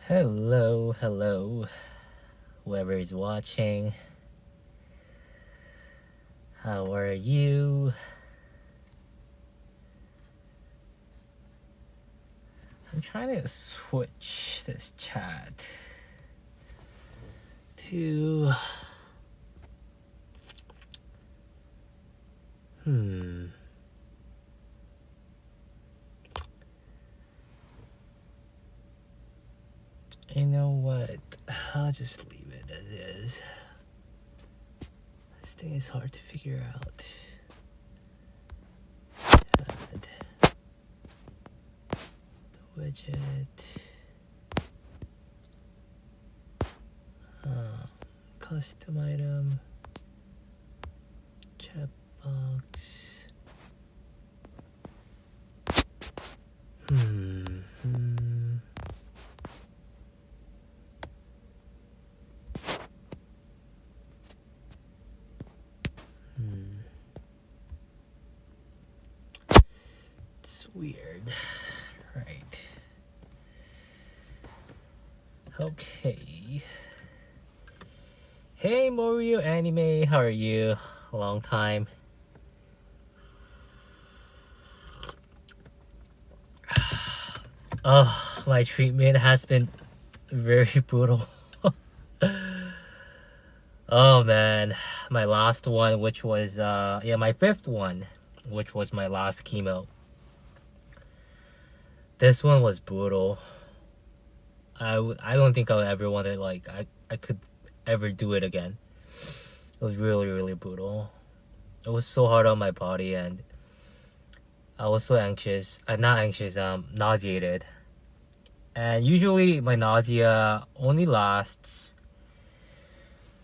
Hello, whoever is watching. How are you? I'm trying to switch this chat to You know what? I'll just leave it as is. This thing is hard to figure out. Add the widget. Custom item. Chat box. It's weird. Right. Okay. Hey Mario Anime, how are you? Long time. Oh, my treatment has been very brutal. Oh man, my last one, which was my fifth one, which was my last chemo. This one was brutal. I don't think I would ever want to, like, I could ever do it again. It was really brutal. It was so hard on my body, and I was so anxious. Nauseated. And usually my nausea only lasts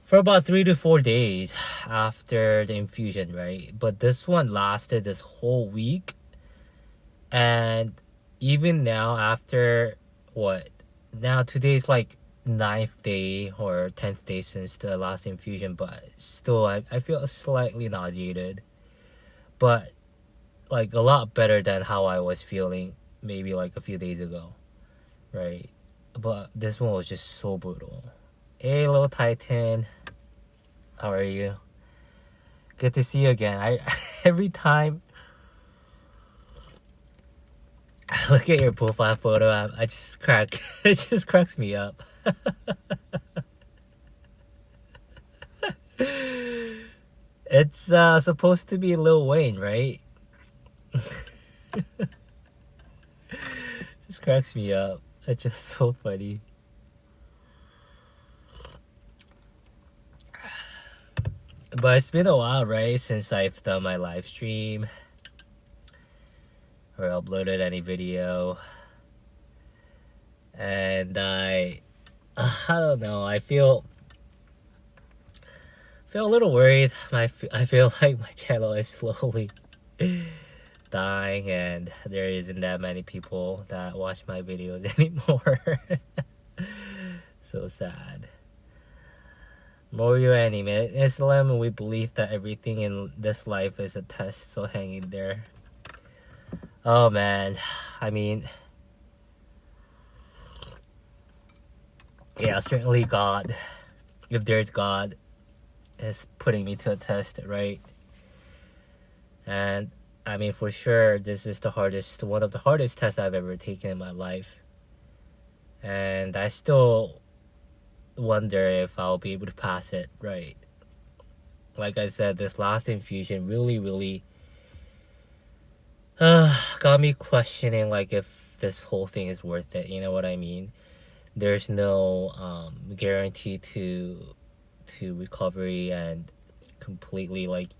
for about 3 to 4 days after the infusion, right? But this one lasted this whole week. And even now, after now today's like 9th day or 10th day since the last infusion, but still I feel slightly nauseated, but like a lot better than how I was feeling maybe like a few days ago, right? But this one was just so brutal. Hey little Titan, how are you? Good to see you again. I every time I look at your profile photo, I just crack. It just cracks me up. It's supposed to be Lil Wayne, right? Just cracks me up. It's just so funny. But it's been a while, right, since I've done my live stream or uploaded any video. And I don't know, I feel a little worried. I feel like my channel is slowly dying, and there isn't that many people that watch my videos anymore. So sad. Mario Anime. In Islam, we believe that everything in this life is a test, so hang in there. Oh man, I mean, yeah, certainly God, if there's God, is putting me to a test, right? And I mean, for sure, this is one of the hardest tests I've ever taken in my life. And I still wonder if I'll be able to pass it, right? Like I said, this last infusion really got me questioning, like, if this whole thing is worth it. You know what I mean? There's no guarantee to recovery and completely, like,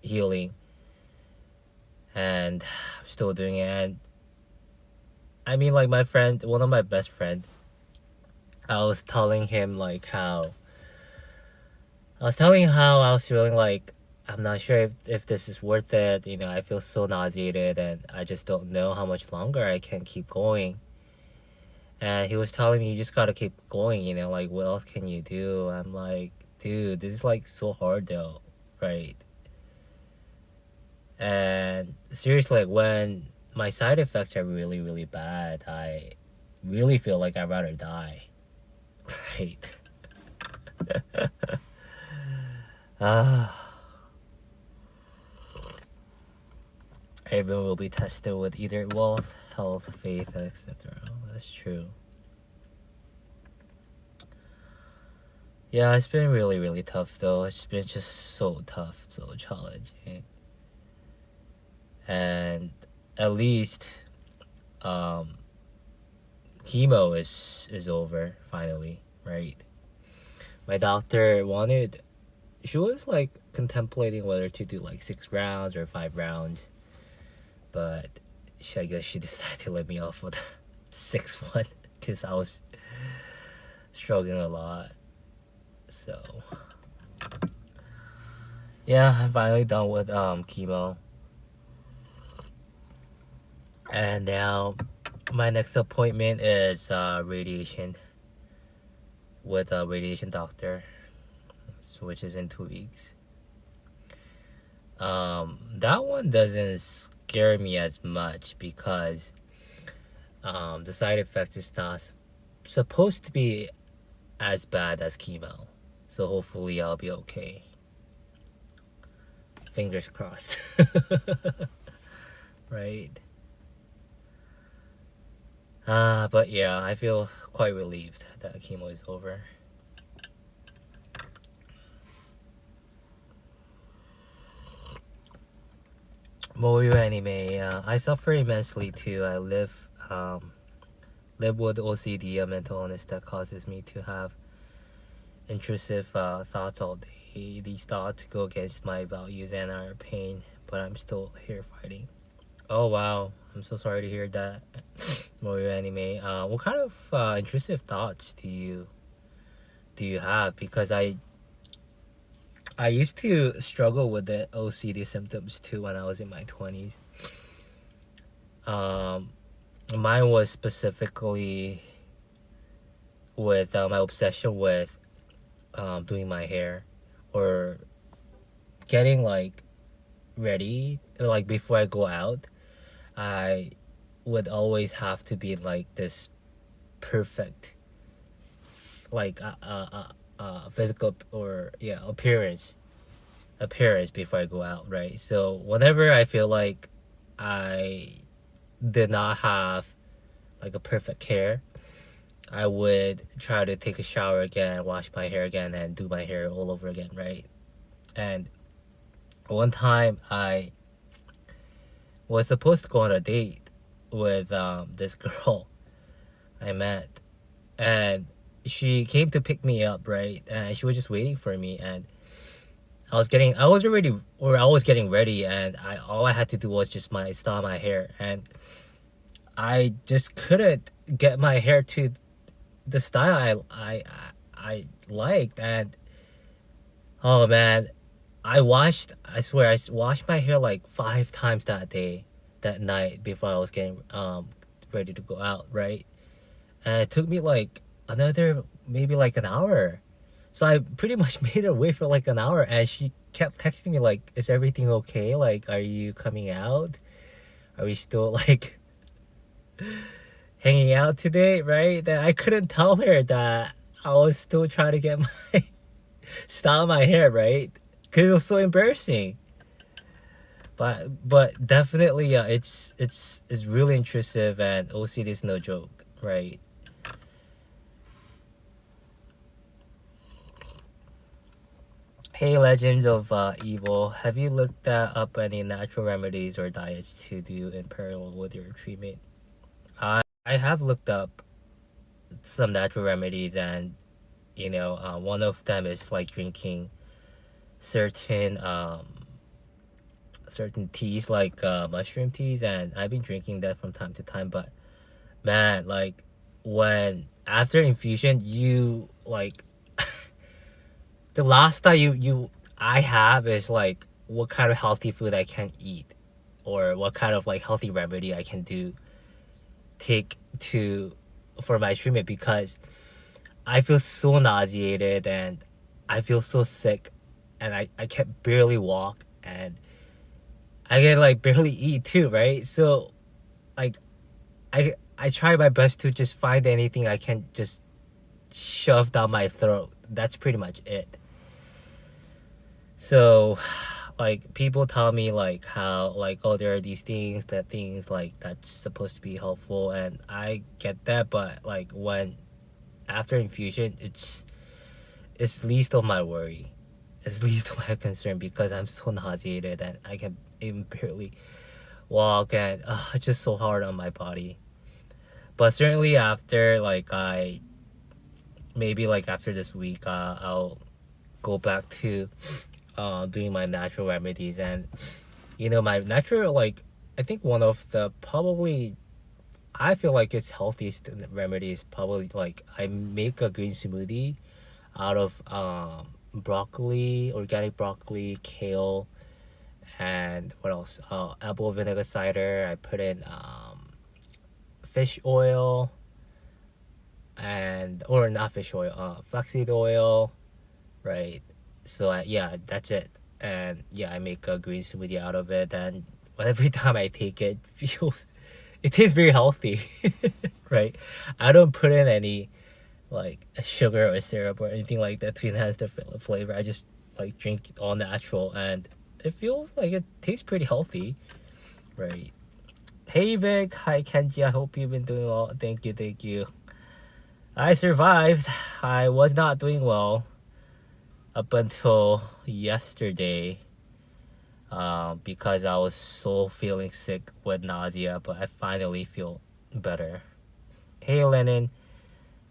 healing, and I'm still doing it. And I mean, like, my friend, one of my best friend, I was telling him how I was feeling, like, I'm not sure if this is worth it. You know, I feel so nauseated, and I just don't know how much longer I can keep going. And he was telling me, you just gotta keep going, you know, like, what else can you do? I'm like, dude, this is, like, so hard though, right? And seriously, like, when my side effects are really bad, I really feel like I'd rather die. Right. Everyone will be tested with either wealth, health, faith, etc. That's true. Yeah, it's been really, really tough though. It's been just so tough, so challenging. And at least chemo is over finally, right? My doctor she was like contemplating whether to do like 6 rounds or 5 rounds, but I guess she decided to let me off with the 6th one because I was struggling a lot. So yeah, I'm finally done with chemo, and now my next appointment is radiation with a radiation doctor, which is in 2 weeks. That one doesn't scare me as much because the side effect is not supposed to be as bad as chemo. So hopefully I'll be okay. Fingers crossed. Right? But yeah, I feel quite relieved that chemo is over. Moyo anime. I suffer immensely too. I live with OCD, a mental illness that causes me to have intrusive thoughts all day. These thoughts go against my values and are pain, but I'm still here fighting. Oh wow, I'm so sorry to hear that. Moyo anime. What kind of intrusive thoughts do you have? Because I used to struggle with the OCD symptoms too when I was in my 20s. Mine was specifically with my obsession with doing my hair or getting like ready, or like before I go out, I would always have to be like this perfect, like physical or appearance before I go out, right? So whenever I feel like I did not have like a perfect hair, I would try to take a shower again, wash my hair again, and do my hair all over again, right? And one time I was supposed to go on a date with this girl I met, and she came to pick me up, right? And she was just waiting for me, and I was getting ready, and all I had to do was just style my hair, and I just couldn't get my hair to the style I liked. And oh man, I swear I washed my hair like 5 times that night before I was getting ready to go out, right? And it took me like another maybe like an hour. So I pretty much made her wait for like an hour, and she kept texting me like, is everything okay? Like, are you coming out? Are we still like hanging out today, right? That I couldn't tell her that I was still trying to get my style my hair, right? Because it was so embarrassing. But definitely, yeah, it's really intrusive, and OCD is no joke, right? Hey, Legends of Evil, have you looked up any natural remedies or diets to do in parallel with your treatment? I have looked up some natural remedies, and one of them is like drinking certain teas, like mushroom teas, and I've been drinking that from time to time. But man, like when after infusion, you like the last thought I have is like what kind of healthy food I can eat, or what kind of like healthy remedy I can take for my treatment, because I feel so nauseated and I feel so sick, and I can barely walk, and I can like barely eat too, right? So like I try my best to just find anything I can just shove down my throat. That's pretty much it. So like people tell me like how like, oh, there are these things like that's supposed to be helpful, and I get that, but like when after infusion, it's least of my worry. It's least of my concern because I'm so nauseated and I can even barely walk, and it's just so hard on my body. But certainly after like maybe like after this week, I'll go back to doing my natural remedies. And you know, my natural, like, I think one of the probably, I feel like it's healthiest remedies probably, like, I make a green smoothie out of broccoli, organic broccoli, kale, and what else, apple vinegar cider. I put in fish oil, and or not fish oil, flaxseed oil, right? So yeah, that's it. And yeah, I make a green smoothie out of it, and every time I take it, it tastes very healthy. Right? I don't put in any like sugar or syrup or anything like that to enhance the flavor. I just like drink all natural, and it feels like it tastes pretty healthy, right? Hey Vic, hi Kenji, I hope you've been doing well. Thank you. I survived. I was not doing well up until yesterday, because I was so feeling sick with nausea, but I finally feel better. Hey Lenin,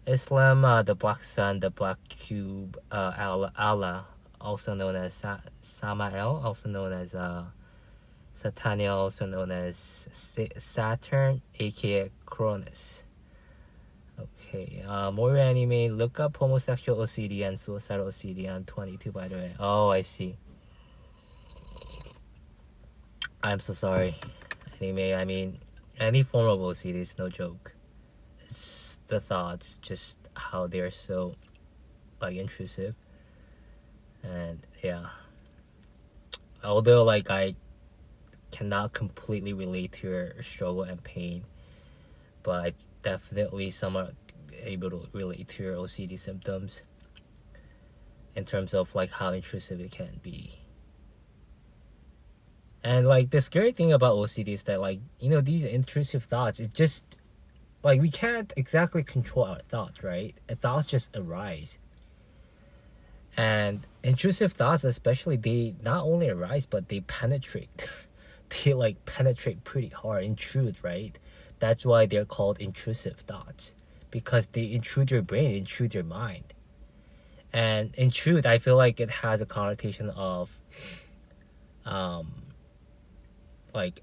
Islam, the Black Sun, the Black Cube, Allah, also known as Samael, also known as Satania, also known as Saturn, aka Cronus. Okay, more anime. Look up homosexual OCD and suicidal OCD. I'm 22, by the way. Oh, I see. I'm so sorry. Anime, I mean, any form of OCD is no joke. It's the thoughts, just how they're so, like, intrusive. And, yeah. Although, like, I cannot completely relate to your struggle and pain, but I definitely somewhat able to relate to your OCD symptoms in terms of like how intrusive it can be. And like the scary thing about OCD is that, like, you know, these intrusive thoughts, it's just like we can't exactly control our thoughts, right? And thoughts just arise. And intrusive thoughts especially, they not only arise but they penetrate. They like penetrate pretty hard, intrude, right? That's why they're called intrusive thoughts, because they intrude your brain, intrude your mind. And intrude, I feel like it has a connotation of like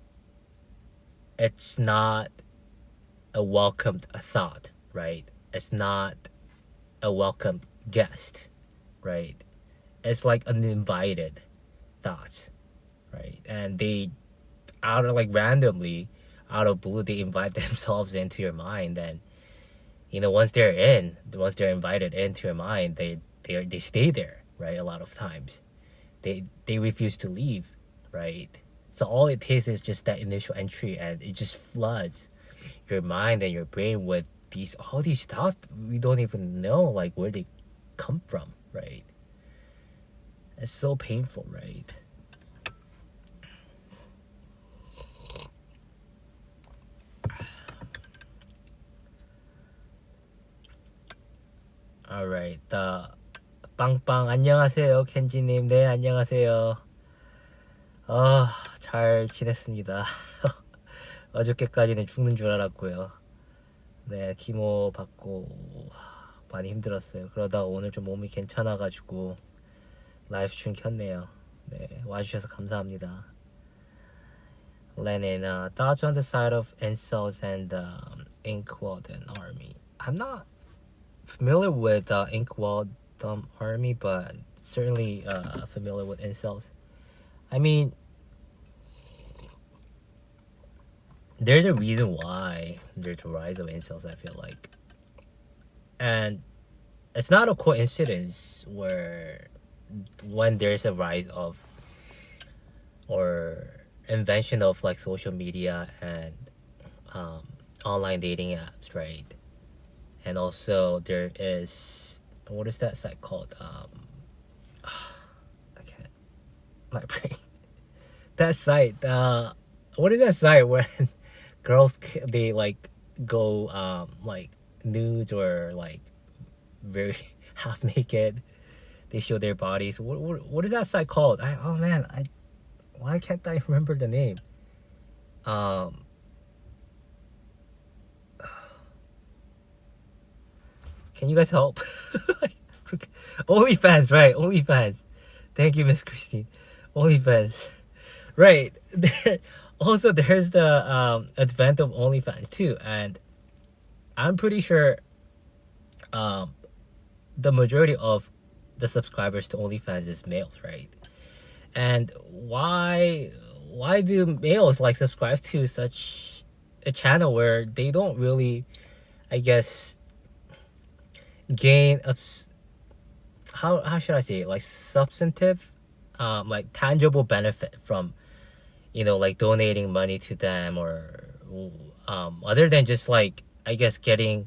it's not a welcomed thought, right? It's not a welcomed guest, right? It's like uninvited thoughts, right? And they out of like randomly, out of blue, they invite themselves into your mind. And you know, once they're invited into your mind, they stay there, right? A lot of times they refuse to leave, right? So all it takes is just that initial entry, and it just floods your mind and your brain with all these thoughts we don't even know like where they come from, right? It's so painful, right? Alright, 빵빵 안녕하세요, 켄지님. 네, 안녕하세요. 잘 지냈습니다. 어저께까지는 죽는 줄 알았고요. 네, 키모 받고 많이 힘들었어요. 그러다가 오늘 좀 몸이 괜찮아가지고 라이브스트림 켰네요. 네, 와주셔서 감사합니다. Lenin, thoughts on the side of incels and Inkwell and Army. I'm not familiar with Inkwell Army, but certainly familiar with incels. I mean, there's a reason why there's a rise of incels, I feel like. And it's not a coincidence when there's a rise of or invention of like social media and online dating apps, right? And also there is, what is that site called? I can't, my brain. That site, what is that site when girls they like go like nudes or like very half naked, they show their bodies. What is that site called? Oh man, why can't I remember the name? Can you guys help? OnlyFans, right? OnlyFans. Thank you, Miss Christine. OnlyFans, right? Also, there's the advent of OnlyFans too, and I'm pretty sure the majority of the subscribers to OnlyFans is males, right? And why do males like subscribe to such a channel where they don't really, I guess, gain how should I say it? Like substantive, like tangible benefit from, like donating money to them, or other than just like, I guess, getting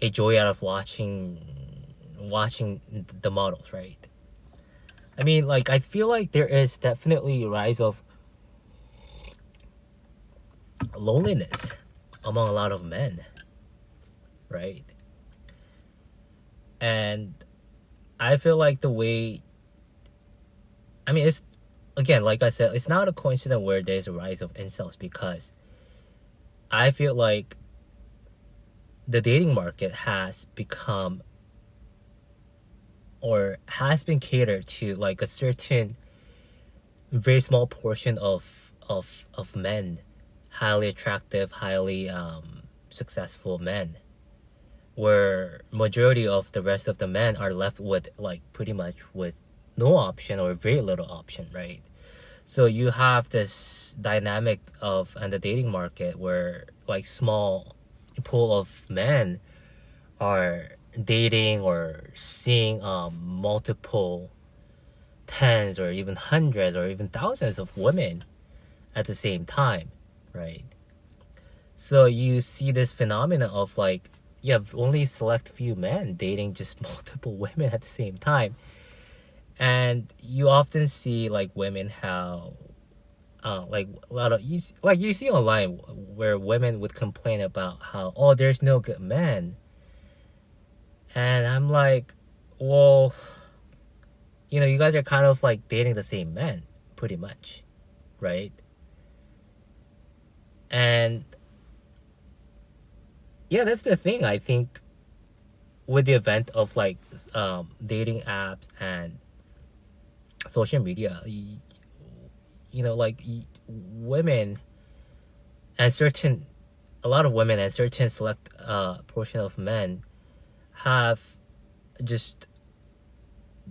a joy out of watching the models, right? I mean, like, I feel like there is definitely a rise of loneliness among a lot of men, right? And I feel like the way, I mean, it's, again, like I said, it's not a coincidence where there's a rise of incels, because I feel like the dating market has become, or has been catered to, like a certain very small portion of men, highly attractive, highly successful men, where majority of the rest of the men are left with, like, pretty much with no option or very little option, right? So you have this dynamic of and the dating market where, like, small pool of men are dating or seeing multiple tens or even hundreds or even thousands of women at the same time, right? So you see this phenomenon of, like, you have only select few men dating just multiple women at the same time. And you often see, like, women how like a lot of you see online where women would complain about how, oh, there's no good men. And I'm like, well, you guys are kind of like dating the same men pretty much, right? And yeah, that's the thing. I think with the event of, like, dating apps and social media, like, women and a lot of women and certain select portion of men have just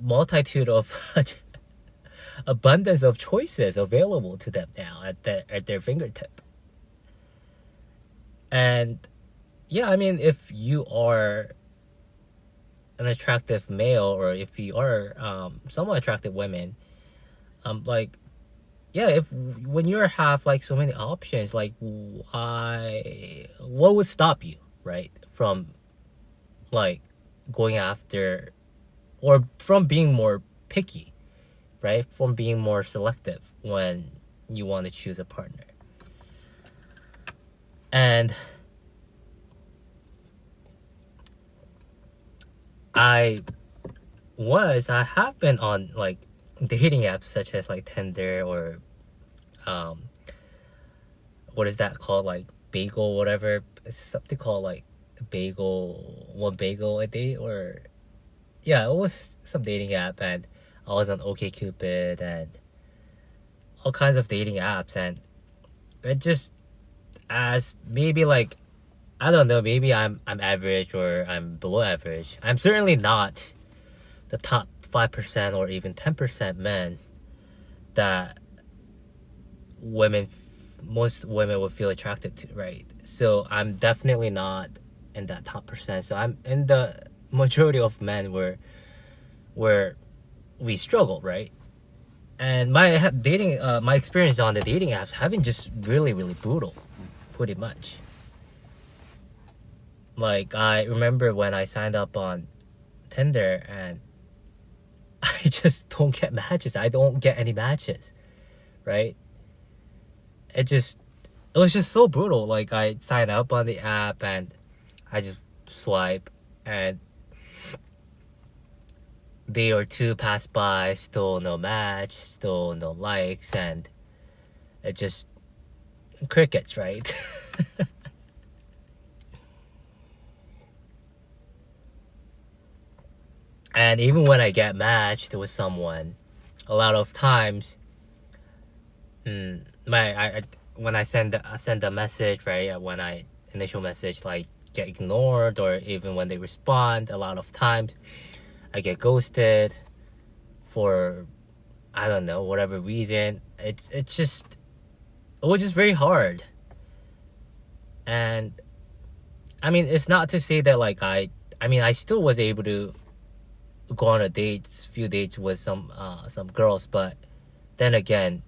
multitude of abundance of choices available to them now at their fingertip. And yeah, I mean, if you are an attractive male, or if you are somewhat attractive women, like, yeah, when you have, like, so many options, like, what would stop you, right, from, like, going after, or from being more picky, right, from being more selective when you want to choose a partner? And I have been on, like, dating apps such as, like, Tinder, or what is that called, like, bagel, whatever. It's something called, like, one bagel a day, or yeah, it was some dating app. And I was on OkCupid and all kinds of dating apps, and it just, as maybe, like, I don't know, maybe I'm average or I'm below average. I'm certainly not the top 5% or even 10% men that most women would feel attracted to, right? So I'm definitely not in that top percent. So I'm in the majority of men where we struggle, right? And my experience on the dating apps have been just really, really brutal, pretty much. Like, I remember when I signed up on Tinder and I just don't get matches. I don't get any matches, right? It was just so brutal. Like, I sign up on the app and I just swipe, and day or two pass by, still no match, still no likes, and it just crickets, right? And even when I get matched with someone, a lot of times, when I send a message, right, when I initial message like get ignored, or even when they respond, a lot of times I get ghosted for, I don't know, whatever reason. It was just very hard. And I mean, it's not to say that like I still was able to go on a few dates with some girls, but then again,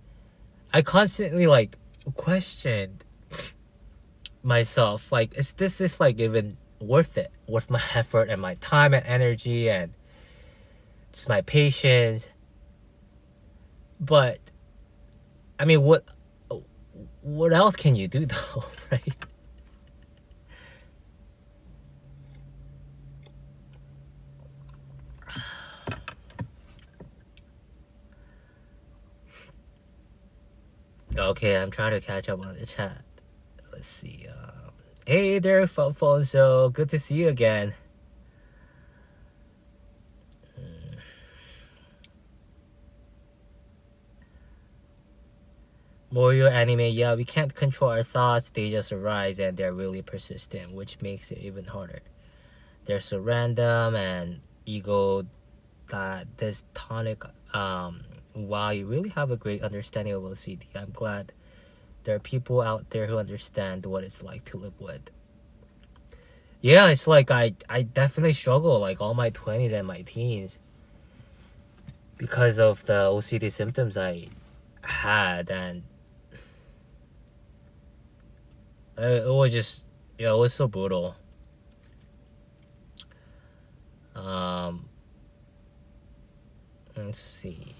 I constantly like questioned myself, like, is this like even worth it, worth my effort and my time and energy and just my patience? But I mean, what else can you do though? Right? Okay, I'm trying to catch up on the chat. Let's see. Hey there, Alfonso. Good to see you again. Morio anime, yeah, we can't control our thoughts. They just arise and they're really persistent, which makes it even harder. They're so random and ego that dystonic. Wow, you really have a great understanding of OCD. I'm glad there are people out there who understand what it's like to live with. Yeah, it's like I definitely struggle like all my 20s and my teens because of the OCD symptoms I had, and it was just, yeah, it was so brutal. Let's see.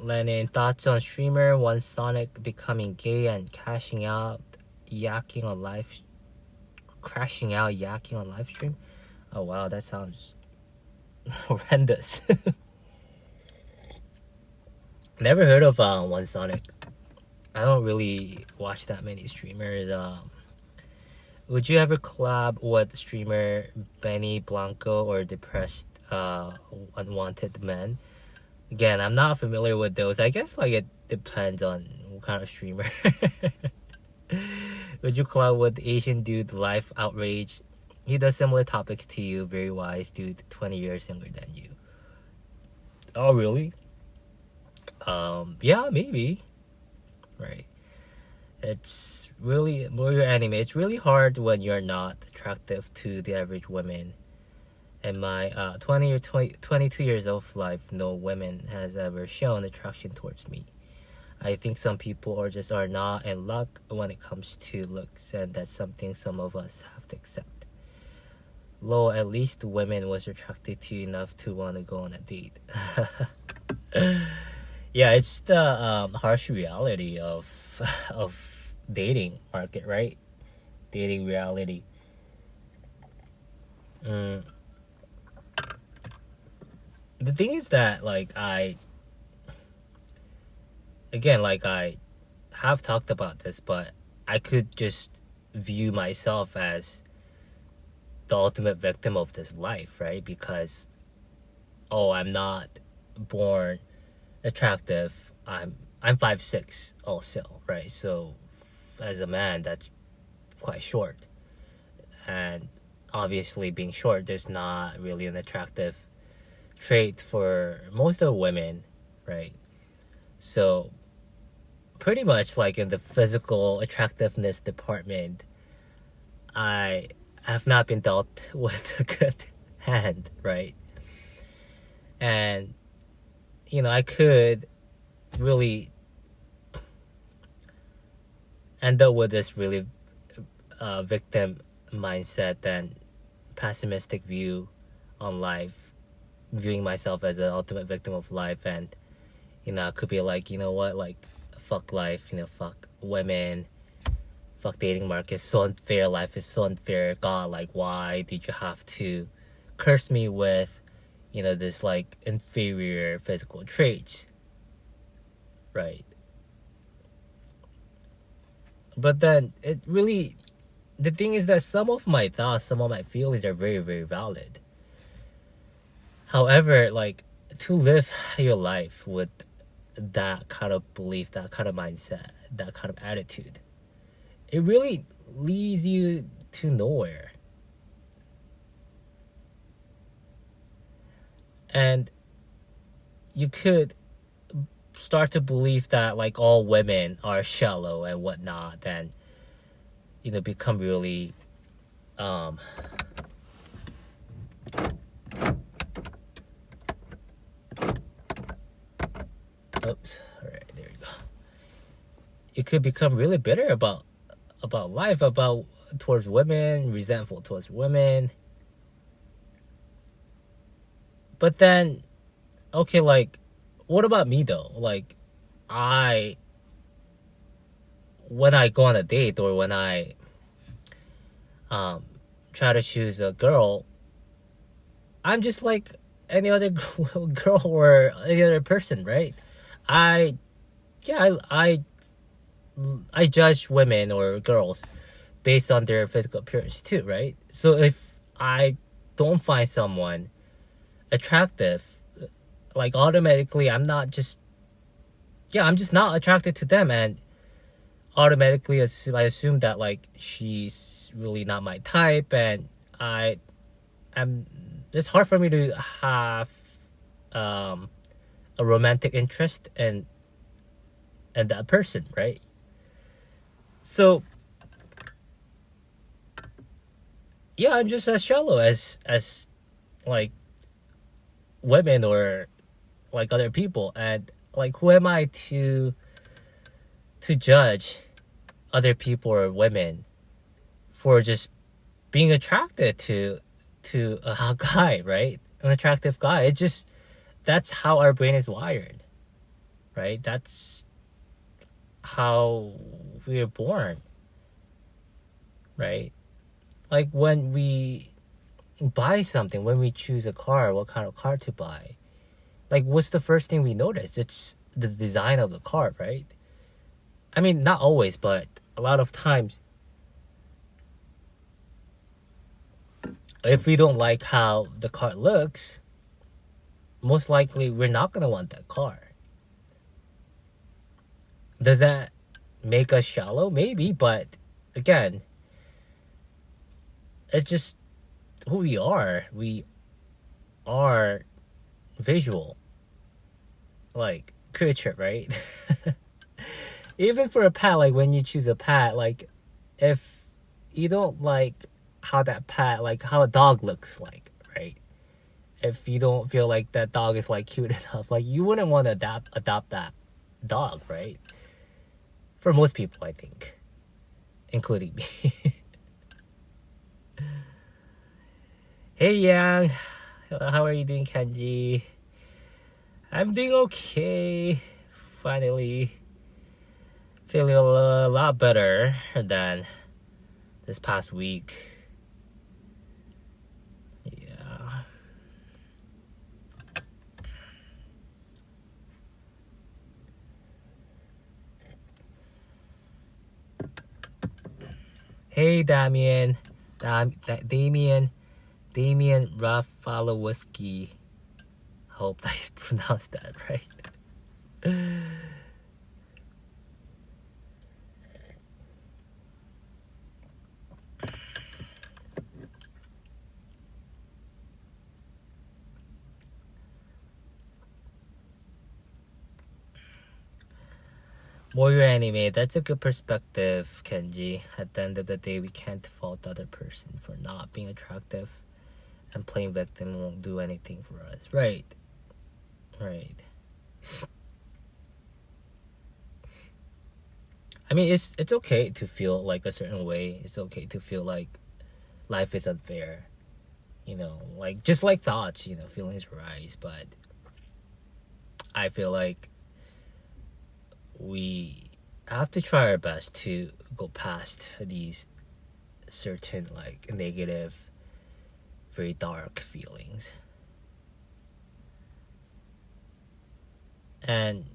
Lenin, thoughts on streamer One Sonic becoming gay and crashing out yakking on live stream? Oh wow, that sounds horrendous. Never heard of One Sonic. I don't really watch that many streamers. Would you ever collab with streamer Benny Blanco or Depressed Unwanted Men? Again, I'm not familiar with those. I guess like it depends on what kind of streamer. Would you collab with Asian dude Life Outrage? He does similar topics to you. Very wise dude, 20 years younger than you. Oh really? Yeah, maybe. Right. It's really more your anime. It's really hard when you're not attractive to the average women. In my 22 years of life, no woman has ever shown attraction towards me. I think some people are not in luck when it comes to looks, and that's something some of us have to accept. Lo, at least women was attracted to you enough to want to go on a date. Yeah, it's the harsh reality of dating market, right? Dating reality. The thing is that like I have talked about this, but I could just view myself as the ultimate victim of this life, right? Because I'm not born attractive. I'm 5'6" also, right? So as a man, that's quite short, and obviously being short is not really an attractive trait for most of women, right? So pretty much like in the physical attractiveness department, I have not been dealt with a good hand, right? And I could really end up with this really victim mindset and pessimistic view on life, viewing myself as an ultimate victim of life, and I could be like, you know what, like, fuck life, fuck women, fuck dating market, so unfair, life is so unfair, God, like, why did you have to curse me with, this, like, inferior physical traits, right? But then, the thing is that some of my thoughts, some of my feelings are very, very valid. However, like, to live your life with that kind of belief, that kind of mindset, that kind of attitude, it really leads you to nowhere. And you could start to believe that, like, all women are shallow and whatnot, and become really oops, all right, there you go. You could become really bitter about life, towards women, resentful towards women. But then, okay, like, what about me though? Like, when I go on a date, or when I try to choose a girl, I'm just like any other girl or any other person, right? I judge women or girls based on their physical appearance too, right? So if I don't find someone attractive, like, automatically I'm just not attracted to them, and automatically I assume that, like, she's really not my type, and it's hard for me to have a romantic interest in that person, right? So yeah, I'm just as shallow as like women or like other people, and like, who am I to judge other people or women for just being attracted to a guy, right? An attractive guy. That's how our brain is wired, right? That's how we are born, right? Like, when we buy something, when we choose a car, what kind of car to buy, like, what's the first thing we notice? It's the design of the car, right? I mean, not always, but a lot of times, if we don't like how the car looks, most likely we're not going to want that car. Does that make us shallow? Maybe, but again, it's just who we are. We are visual, like, creature, right? Even for a pet, like, when you choose a pet, like, if you don't like how that pet, like, how a dog looks like, right? If you don't feel like that dog is, like, cute enough, like, you wouldn't want to adopt that dog, right? For most people, I think, including me. Hey, Yang, how are you doing, Kenji? I'm doing okay. Finally feeling a lot better than this past week. Yeah. Hey, Damien Rafalowski. Hope I pronounced that right. Warrior anime, that's a good perspective, Kenji. At the end of the day, we can't fault the other person for not being attractive, and playing victim won't do anything for us. Right. I mean, it's okay to feel like a certain way. It's okay to feel like life is unfair. You know, like just like thoughts, you know, feelings arise, but I feel like we have to try our best to go past these certain like negative, very dark feelings. And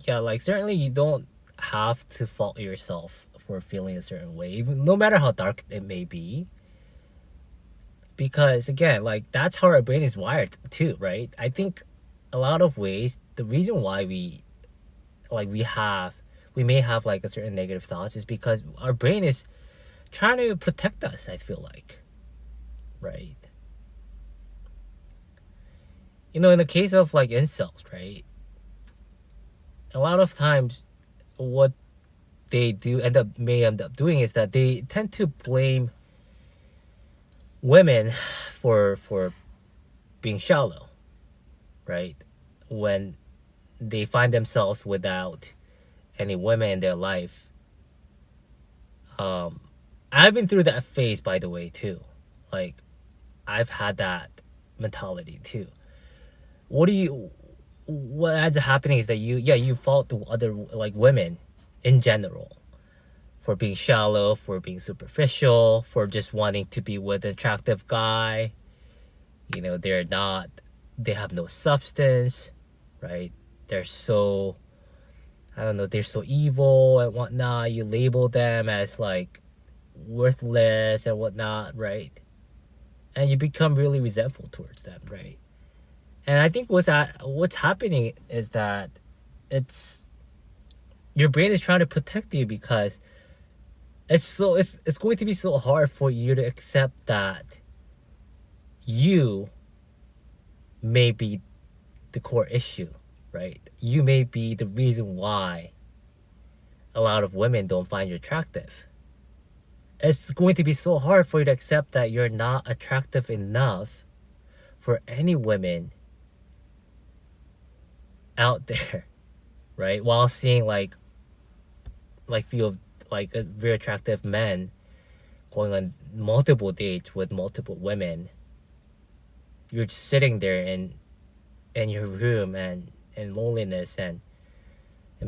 yeah, like certainly you don't have to fault yourself for feeling a certain way, even no matter how dark it may be. Because again, like that's how our brain is wired too, right? I think a lot of ways the reason why we may have like a certain negative thoughts is because our brain is trying to protect us, I feel like. Right? You know, in the case of like incels, right? A lot of times what they may end up doing is that they tend to blame women for being shallow, right? When they find themselves without any women in their life. I've been through that phase, by the way, too. Like, I've had that mentality too. What ends up happening is that you fault the other like women in general for being shallow, for being superficial, for just wanting to be with an attractive guy. You know, they have no substance, right? They're so, I don't know, they're so evil and whatnot. You label them as like worthless and whatnot, right? And you become really resentful towards them, right? And I think what's happening is that it's your brain is trying to protect you because it's going to be so hard for you to accept that you may be the core issue, right? You may be the reason why a lot of women don't find you attractive. It's going to be so hard for you to accept that you're not attractive enough for any women out there, right? While seeing like few of like a very attractive men going on multiple dates with multiple women, you're just sitting there in your room and in loneliness and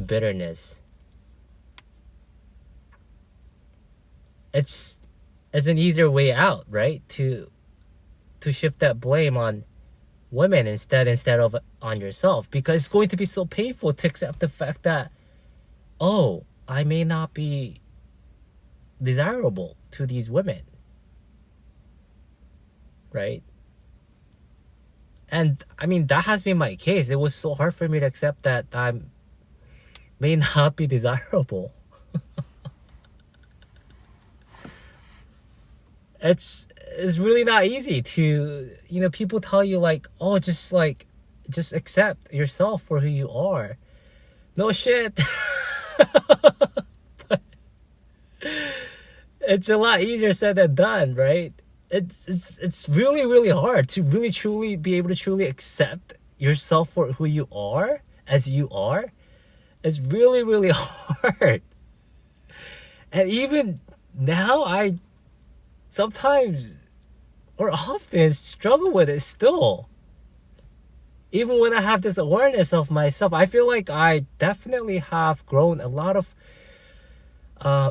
bitterness. It's an easier way out, right? To shift that blame on women instead of on yourself, because it's going to be so painful to accept the fact that, oh, I may not be desirable to these women, right? And I mean, that has been my case. It was so hard for me to accept that I may not be desirable. It's really not easy to, you know, people tell you like, oh, just accept yourself for who you are. No shit. But it's a lot easier said than done, right? It's really, really hard to really truly be able to truly accept yourself for who you are as you are. It's really, really hard. And even now I sometimes or often struggle with it still. Even when I have this awareness of myself, I feel like I definitely have grown a lot of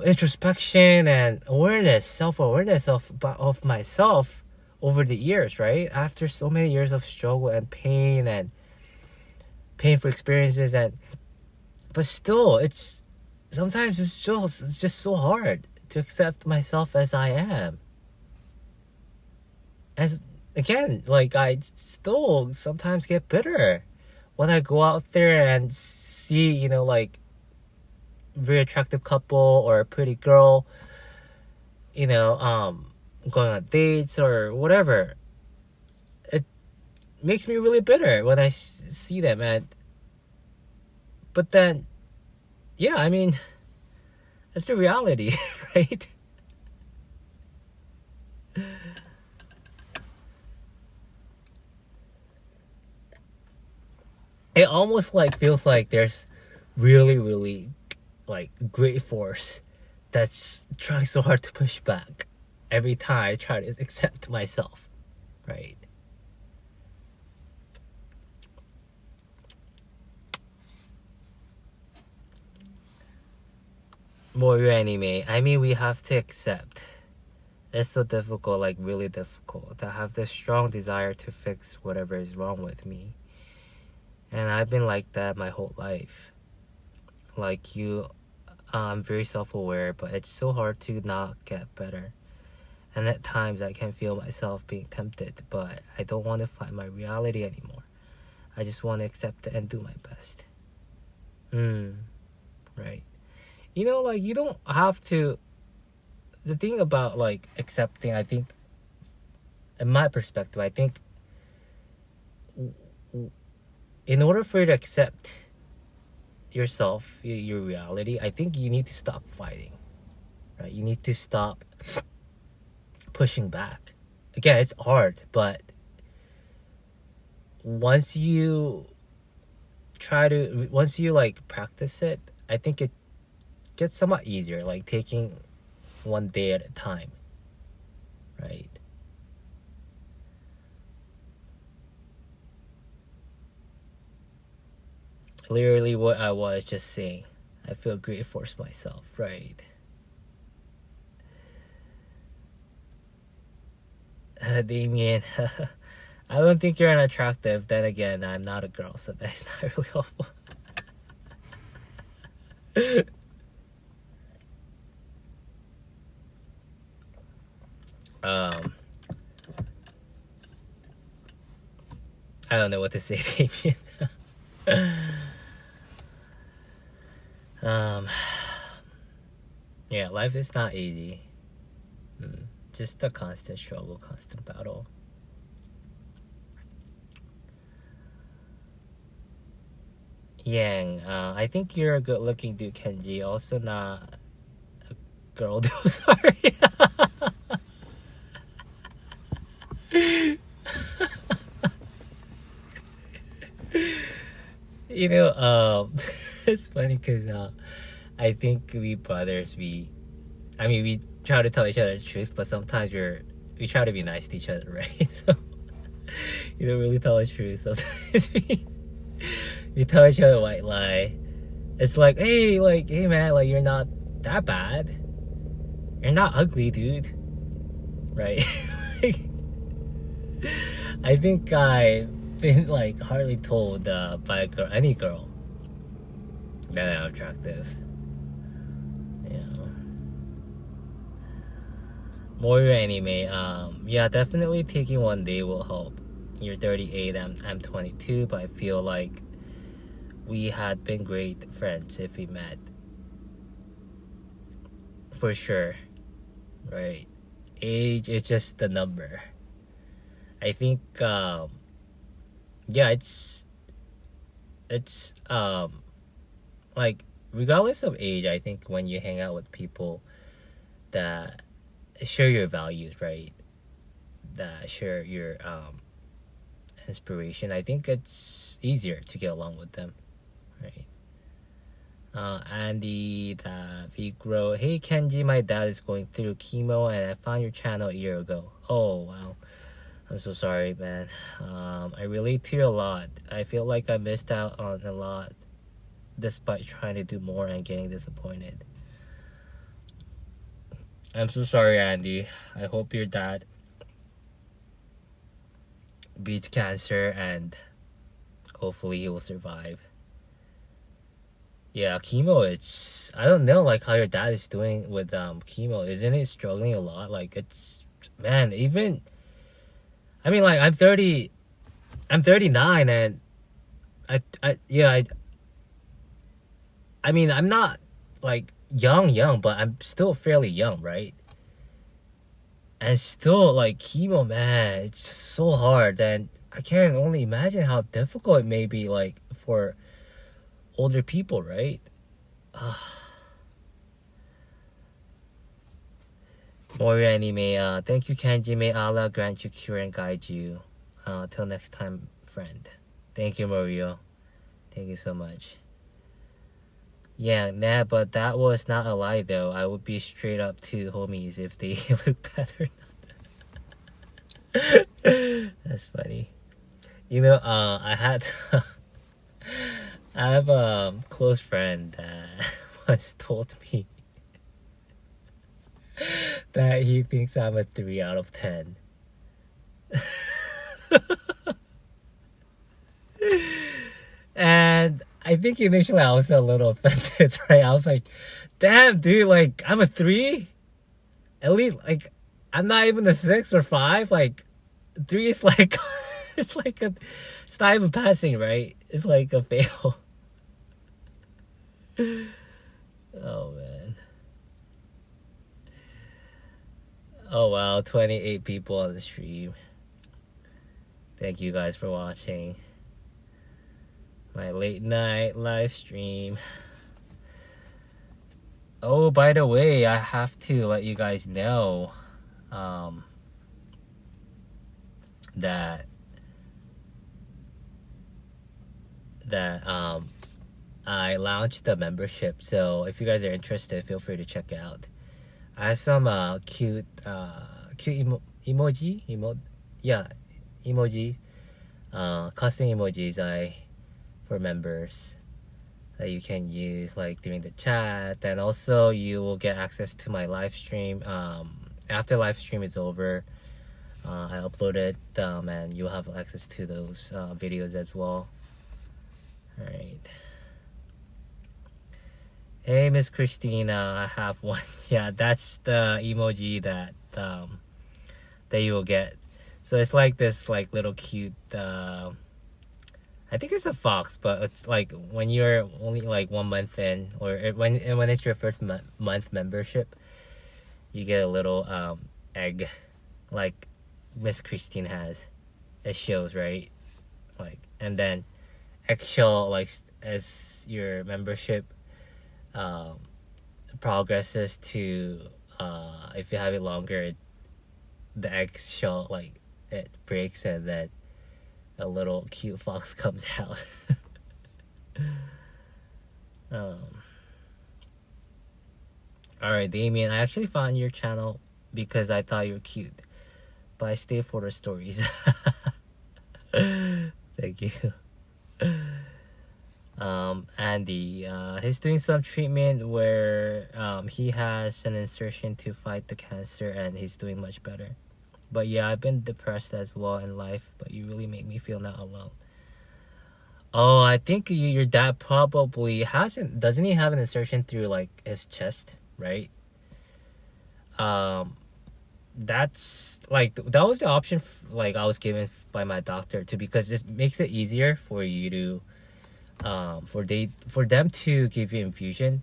introspection and awareness, self-awareness of myself over the years, right? After so many years of struggle and painful experiences, but still, sometimes it's just so hard to accept myself as I am. As again, like I still sometimes get bitter when I go out there and see, you know, like very attractive couple or a pretty girl, you know, going on dates or whatever. It makes me really bitter when I see them. But then, yeah, I mean, that's the reality, right? It almost like feels like there's really, really like great force that's trying so hard to push back every time I try to accept myself. right? More anime. I mean, we have to accept. It's so difficult, like really difficult, to have this strong desire to fix whatever is wrong with me. And I've been like that my whole life. Like you, I'm very self-aware, but it's so hard to not get better. And at times I can feel myself being tempted, but I don't want to fight my reality anymore. I just want to accept it and do my best. Right. You know, like, you don't have to. The thing about, like, accepting, I think, in my perspective, I think in order for you to accept yourself, your reality, I think you need to stop fighting, right? You need to stop pushing back. Again, it's hard, but once you like practice it, I think it gets somewhat easier, like taking one day at a time, right? Literally what I was just saying. I feel grateful for myself, right? Damien, I don't think you're unattractive. Then again, I'm not a girl, so that's not really helpful. I don't know what to say, Damien. Yeah, life is not easy. Just a constant struggle, constant battle. Yang, I think you're a good looking dude, Kenji. Also not a girl dude, sorry. You know, it's funny because I think we brothers, we try to tell each other the truth, but sometimes we try to be nice to each other, right? So you don't really tell the truth. Sometimes we tell each other a white lie. It's like, hey man, like, you're not that bad. You're not ugly, dude. Right? Like, I think I've been like hardly told by any girl that I'm attractive. More anime. Yeah, definitely taking one day will help. You're 38, I'm 22, but I feel like we had been great friends if we met. For sure. Right. Age is just the number. I think yeah, it's like, regardless of age, I think when you hang out with people that share your values, right, that share your inspiration, I think it's easier to get along with them, right? Andy, the Vigro, hey Kenji, my dad is going through chemo and I found your channel a year ago. Oh wow, I'm so sorry, man. I relate to you a lot. I feel like I missed out on a lot despite trying to do more and getting disappointed. I'm so sorry, Andy. I hope your dad beats cancer and hopefully he will survive. Yeah, chemo, it's, I don't know, like, how your dad is doing with chemo. Isn't he struggling a lot? Like, it's, man, even, I mean, like, I'm 39 and I mean, I'm not like young, but I'm still fairly young, right? And still, like, chemo, man, it's so hard, and I can only imagine how difficult it may be, like, for older people, right? More anime. Thank you, Kenji. May Allah grant you cure and guide you. Till next time, friend. Thank you, Mario. Thank you so much. Yeah, nah, but that was not a lie, though. I would be straight up to homies if they look better. That's funny. You know, I have a close friend that once told me that he thinks I'm a 3 out of 10. And I think initially I was a little offended, right? I was like, damn, dude, like, I'm a 3? At least, like, I'm not even a 6 or 5. Like, 3 is like, it's like it's not even passing, right? It's like a fail. Oh, man. Oh, wow, 28 people on the stream. Thank you guys for watching my late night live stream. Oh, by the way, I have to let you guys know that I launched the membership. So if you guys are interested, feel free to check it out. I have some cute emoji, custom emojis for members that you can use like during the chat, and also you will get access to my live stream after live stream is over. I upload it and you'll have access to those videos as well. All right. Hey, Miss Christina, I have one. Yeah, that's the emoji that you will get. So it's like this like little cute I think it's a fox, but it's like when you're only like 1 month in, or when it's your first month membership, you get a little egg like Miss Christine has. It shows, right? Like, and then eggshell, like, as your membership progresses to if you have it longer, the eggshell, like, it breaks, and then a little cute fox comes out. Alright, Damien, I actually found your channel because I thought you were cute, but I stay for the stories. Thank you. Andy, he's doing some treatment where he has an insertion to fight the cancer, and he's doing much better. But yeah, I've been depressed as well in life, but you really make me feel not alone. Oh, I think your dad probably doesn't he have an insertion through like his chest, right? That's like, that was the option like I was given by my doctor too, because it makes it easier for you to for them to give you infusion.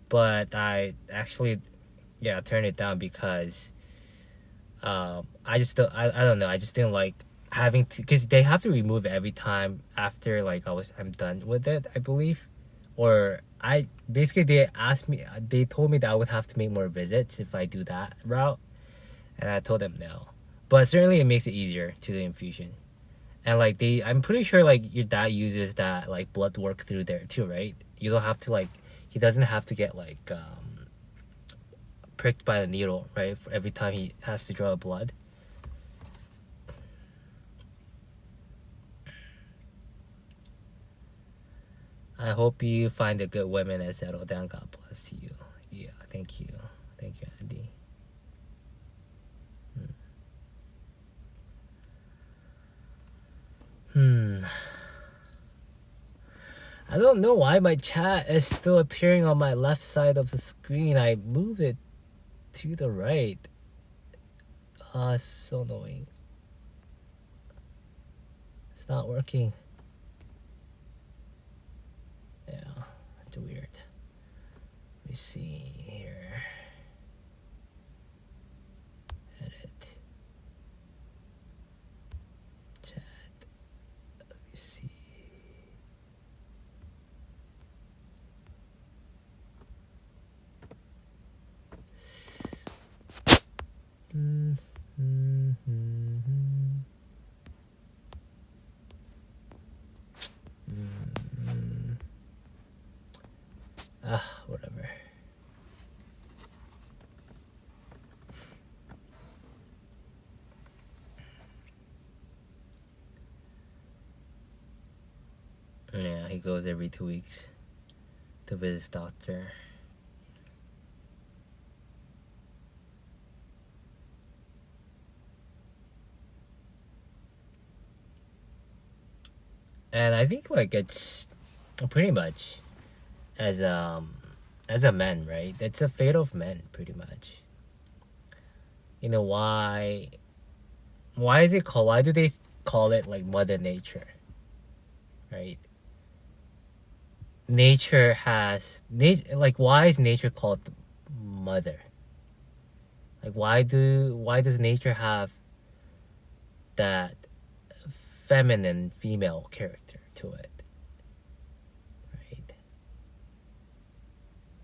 But I actually turned it down because I don't know, I just didn't like having to, because they have to remove it every time after like I'm done with it, I believe. Or they told me that I would have to make more visits if I do that route, and I told them no. But certainly it makes it easier to do infusion. And like I'm pretty sure like your dad uses that like blood work through there too, right? You don't have to like, he doesn't have to get like pricked by the needle, right? For every time he has to draw blood. I hope you find a good woman and settle down. God bless you. Yeah, thank you. Thank you, Andy. I don't know why my chat is still appearing on my left side of the screen. I moved it to the right. It's so annoying. It's not working. Yeah, it's weird. Let me see here. Edit. Chat. Let me see. Whatever. he goes every 2 weeks to visit his doctor. And I think like it's pretty much as a man, right? That's a fate of men, pretty much. You know why is it called? Why do they call it like Mother Nature, right? Nature has like why is nature called mother? Like why does nature have that feminine female character to it, right?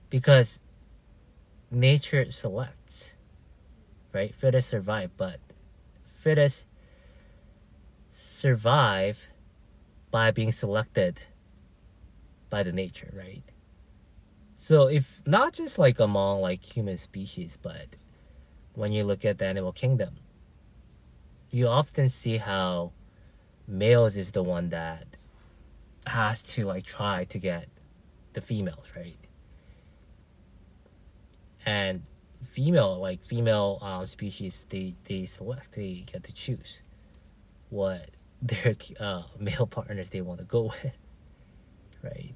Because nature selects, right? Fittest survive, but fittest survive by being selected by the nature, right? So if not just like among like human species, but when you look at the animal kingdom, you often see how males is the one that has to like try to get the females, right? And female species, they select, they get to choose what their male partners they want to go with, right?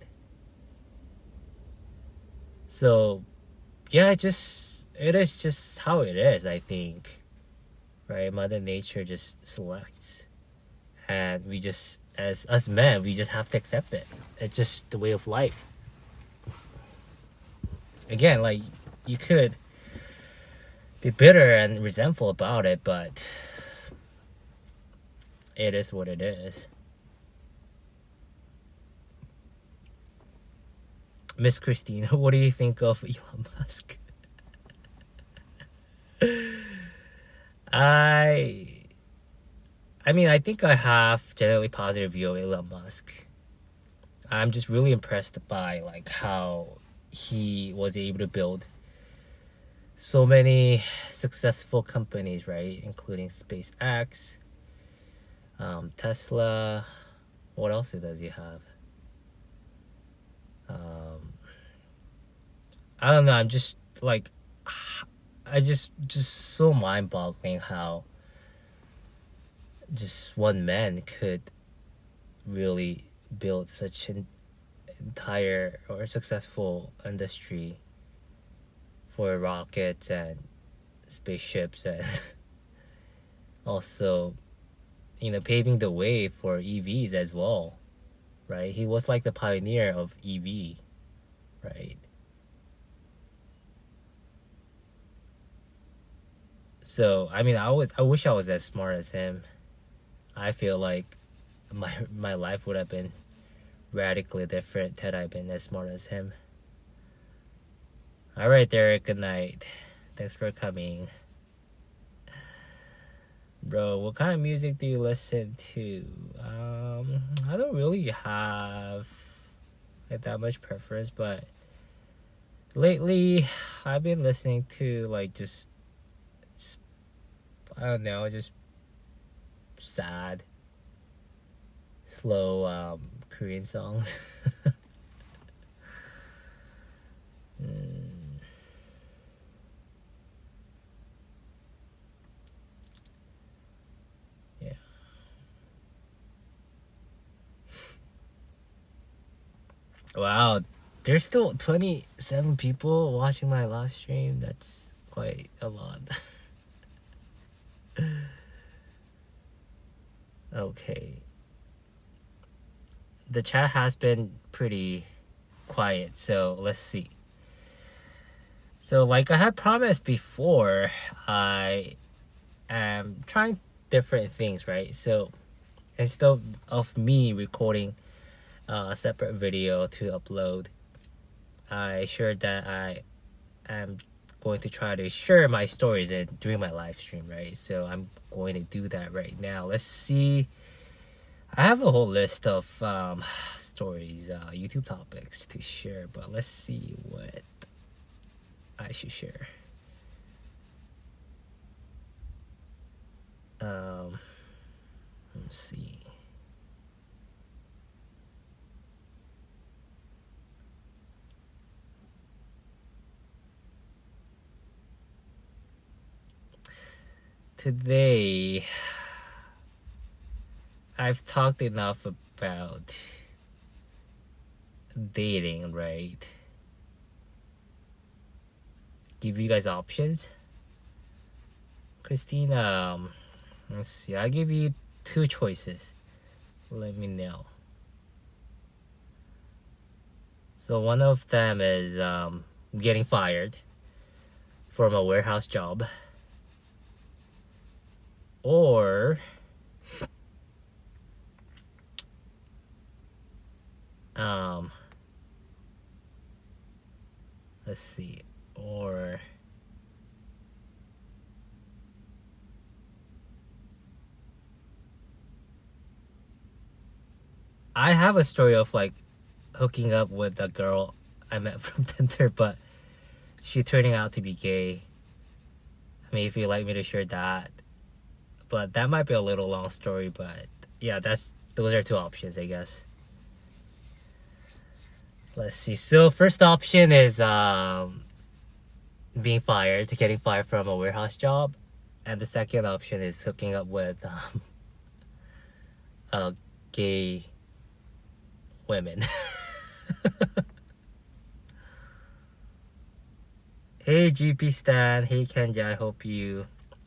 So yeah, it is just how it is, I think, right? Mother Nature just selects, and we just as us men we just have to accept it. It's just the way of life. Again, like you could be bitter and resentful about it, but it is what it is. Miss Christina, what do you think of Elon Musk? I mean, I think I have generally positive view of Elon Musk. I'm just really impressed by like how he was able to build so many successful companies, right? Including SpaceX, Tesla. What else does he have? I don't know. I'm just like, I just so mind-boggling how just one man could really build such an entire or successful industry for rockets and spaceships, and also, you know, paving the way for EVs as well, right? He was like the pioneer of EV, right? So I mean, I wish I was as smart as him. I feel like my life would have been radically different had I been as smart as him. All right, Derek. Good night. Thanks for coming, bro. What kind of music do you listen to? I don't really have like that much preference, but lately I've been listening to like just I don't know, just sad, slow Korean songs. Yeah. Wow, there's still 27 people watching my live stream. That's quite a lot. Okay. The chat has been pretty quiet, so let's see. So like I had promised before, I am trying different things, right? So instead of me recording a separate video to upload, I shared that I am going to try to share my stories during my live stream, right? So I'm going to do that right now. Let's see. I have a whole list of stories, YouTube topics to share, but let's see what I should share. Let's see. today I've talked enough about dating, right? Give you guys options. Christina, let's see. I'll give you 2 choices. Let me know. So one of them is getting fired from a warehouse job, or let's see, or I have a story of like hooking up with a girl I met from Tinder, but she turning out to be gay. I mean, if you'd like me to share that, but that might be a little long story. But yeah, those are 2 options, I guess. Let's see. So first option is getting fired from a warehouse job, and the second option is hooking up with gay women. Hey GP Stan, hey Kenji, I hope you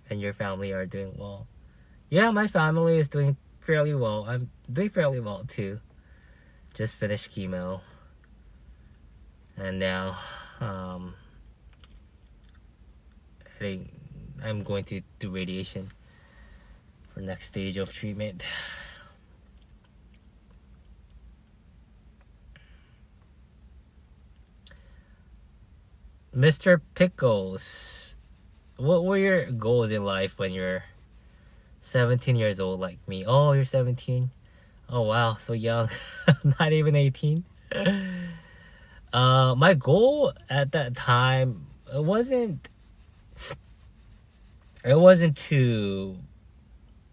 and your family are doing well. Yeah, my family is doing fairly well. I'm doing fairly well too. Just finished chemo. And now I'm going to do radiation for next stage of treatment. Mr. Pickles, what were your goals in life when you're 17 years old like me? Oh, you're 17? Oh wow, so young. Not even 18. My goal at that time, it wasn't too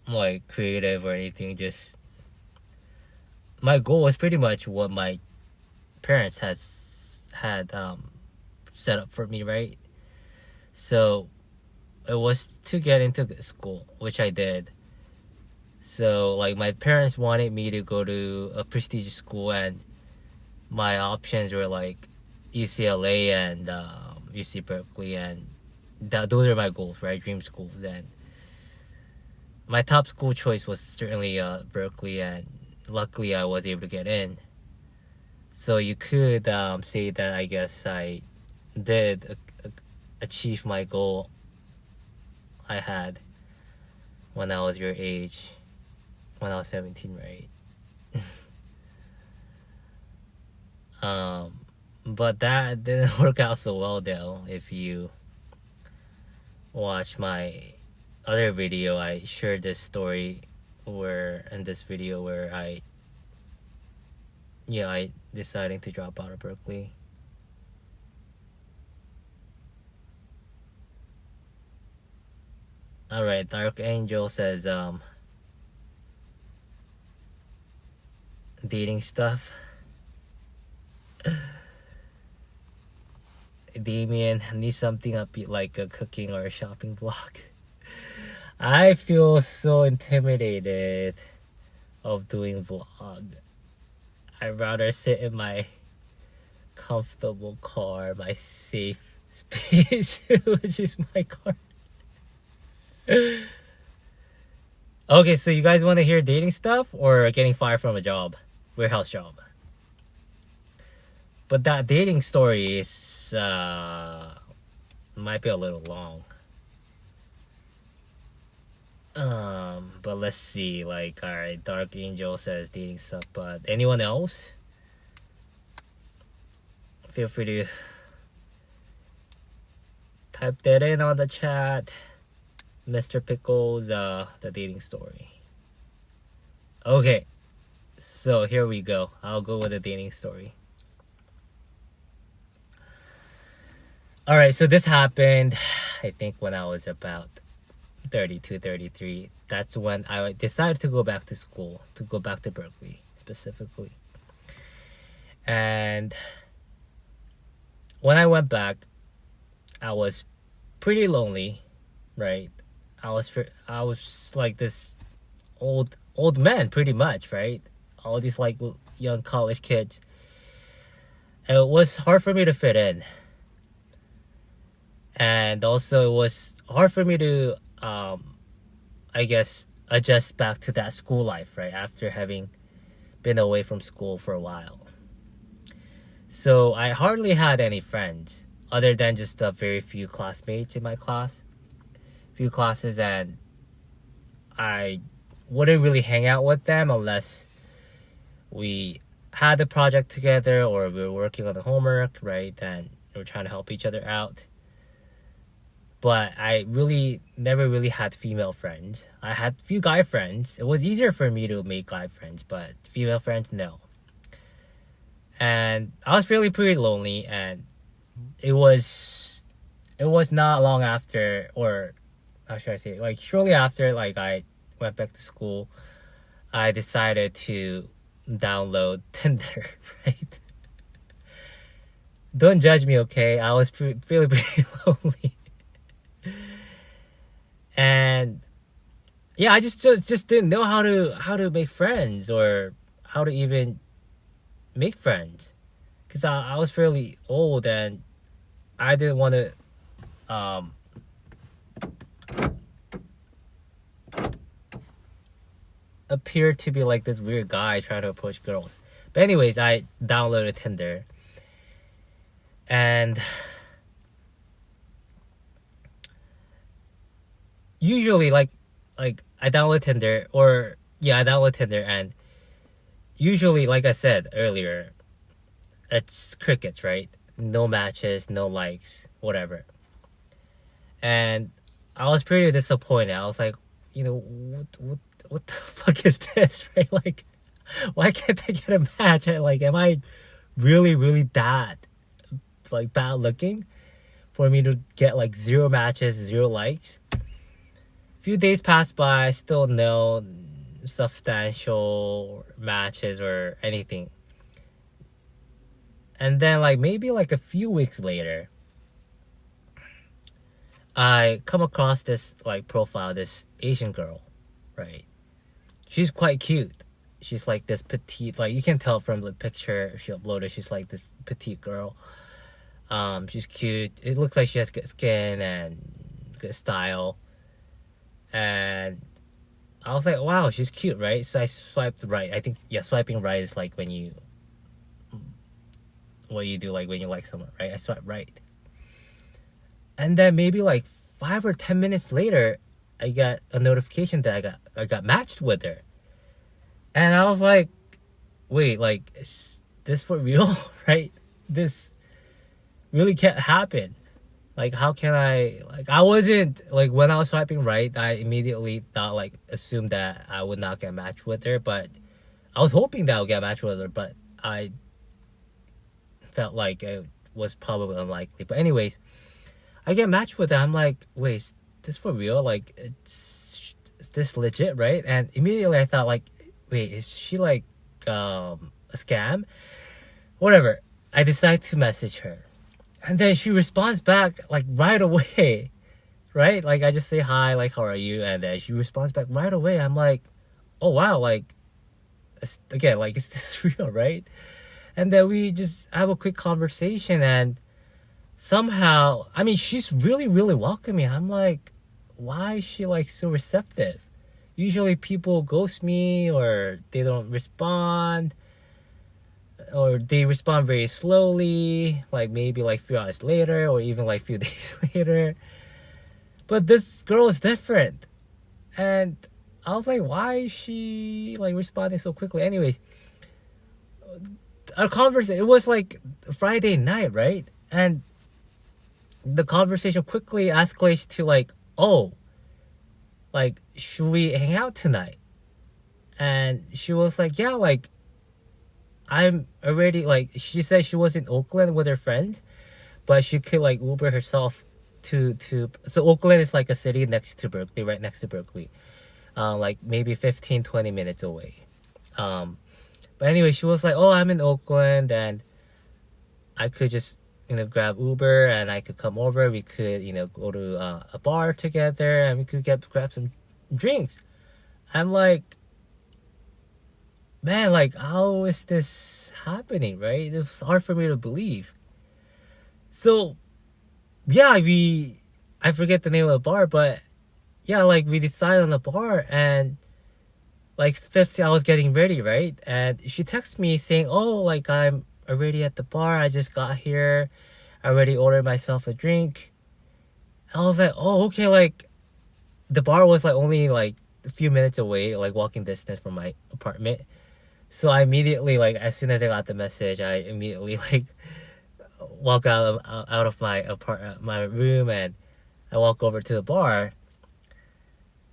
like creative or anything. Just my goal was pretty much what my parents had set up for me, right? So it was to get into school, which I did. So like my parents wanted me to go to a prestigious school, and my options were like UCLA and UC Berkeley, and those are my goals, right? Dream schools. And my top school choice was certainly Berkeley, and luckily I was able to get in. So you could say that I guess I did achieve my goal I had when I was your age, when I was 17, right? But that didn't work out so well though. If you watch my other video, I shared this story where I decided to drop out of Berkeley. Alright, Dark Angel says dating stuff. Damien, need something upbeat like a cooking or a shopping vlog. I feel so intimidated of doing vlog. I'd rather sit in my comfortable car, my safe space, which is my car. Okay, so you guys want to hear dating stuff or getting fired from a job, warehouse job? But that dating story is might be a little long. But let's see. Like, alright, Dark Angel says dating stuff, but anyone else? Feel free to type that in on the chat. Mr. Pickles, the dating story. Okay, so here we go. I'll go with the dating story. Alright, so this happened, I think, when I was about 32, 33. That's when I decided to go back to school, to go back to Berkeley, specifically. And when I went back, I was pretty lonely, right? I was like this old man pretty much, right? All these like young college kids. It was hard for me to fit in, and also it was hard for me to I guess adjust back to that school life, right? After having been away from school for a while. So I hardly had any friends other than just a very few classmates in my few classes, and I wouldn't really hang out with them unless we had the project together or we were working on the homework, right? And we were trying to help each other out. But I really never really had female friends. I had few guy friends. It was easier for me to make guy friends, but female friends, no. And I was feeling pretty lonely, and it was not long after, or how should I say it? Like shortly after like I went back to school, I decided to download Tinder, right? Don't judge me, okay? I was feeling pretty lonely. And yeah, I just didn't know how to make friends or how to even make friends, because I was fairly old and I didn't want to appear to be like this weird guy trying to approach girls. But anyways, I downloaded Tinder, and usually like I download Tinder, and usually, like I said earlier, it's crickets, right? No matches, no likes, whatever. And I was pretty disappointed. I was like, what the fuck is this, right? Like, why can't I get a match? Like, am I really that like bad looking for me to get like 0 matches, 0 likes? Few days passed by, still no substantial matches or anything. And then like maybe like a few weeks later, I come across this like profile, this Asian girl, right? She's quite cute. She's like this petite, like you can tell from the picture she uploaded, she's like this petite girl. She's cute. It looks like she has good skin and good style. And I was like, wow, she's cute, right? So I swiped right. I think, yeah, swiping right is like what you do like when you like someone, right? I swiped right. And then maybe like 5 or 10 minutes later, I got a notification that I got matched with her. And I was like, wait, like, is this for real? Right? This really can't happen. Like, how can I, like, I wasn't, like, when I was swiping right, I immediately assumed that I would not get matched with her, but I was hoping that I would get matched with her, but I felt like it was probably unlikely. But anyways, I get matched with her. I'm like, wait, is this for real? Like, is this legit, right? And immediately I thought, like, wait, is she like a scam? Whatever. I decide to message her. And then she responds back like right away, right? Like I just say hi, like how are you? And then she responds back right away. I'm like, oh wow, like again, like is this real, right? And then we just have a quick conversation, and somehow, I mean, she's really welcoming. I'm like, why is she like so receptive? Usually people ghost me or they don't respond. Or they respond very slowly, like maybe like a few hours later or even like a few days later. But this girl is different. And I was like, why is she like responding so quickly? Anyways, our conversation, it was like Friday night, right? And the conversation quickly escalates to like, oh, like, should we hang out tonight? And she was like, yeah, like, I'm already, like, she said she was in Oakland with her friend, but she could, like, Uber herself to so Oakland is, like, a city next to Berkeley, right next to Berkeley. Like, maybe 15-20 minutes away. But anyway, she was like, oh, I'm in Oakland, and I could just grab Uber and I could come over. We could, go to a bar together and we could grab some drinks. I'm like, man, like, how is this happening, right? It's hard for me to believe. So, yeah, I forget the name of the bar, but yeah, like, we decided on the bar, and like 50, I was getting ready, right? And she texted me saying, oh, like, I'm already at the bar. I just got here. I already ordered myself a drink. I was like, oh, okay, like, the bar was like only like a few minutes away, like walking distance from my apartment. So I immediately, like, as soon as I got the message, I immediately like walk out of my room, and I walk over to the bar.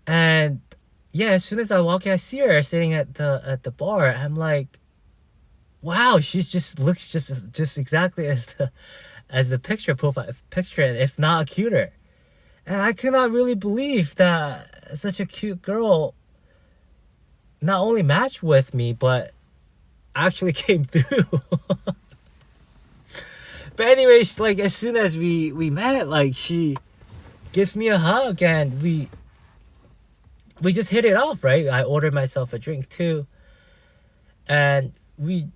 And yeah, as soon as I walk in, I see her sitting at the bar. I'm like, wow, she just looks just exactly as the profile picture, and if not cuter. And I could not really believe that such a cute girl not only matched with me, but actually came through. But anyways, like, as soon as we met, like, she gives me a hug, and we just hit it off, right? I ordered myself a drink too, and we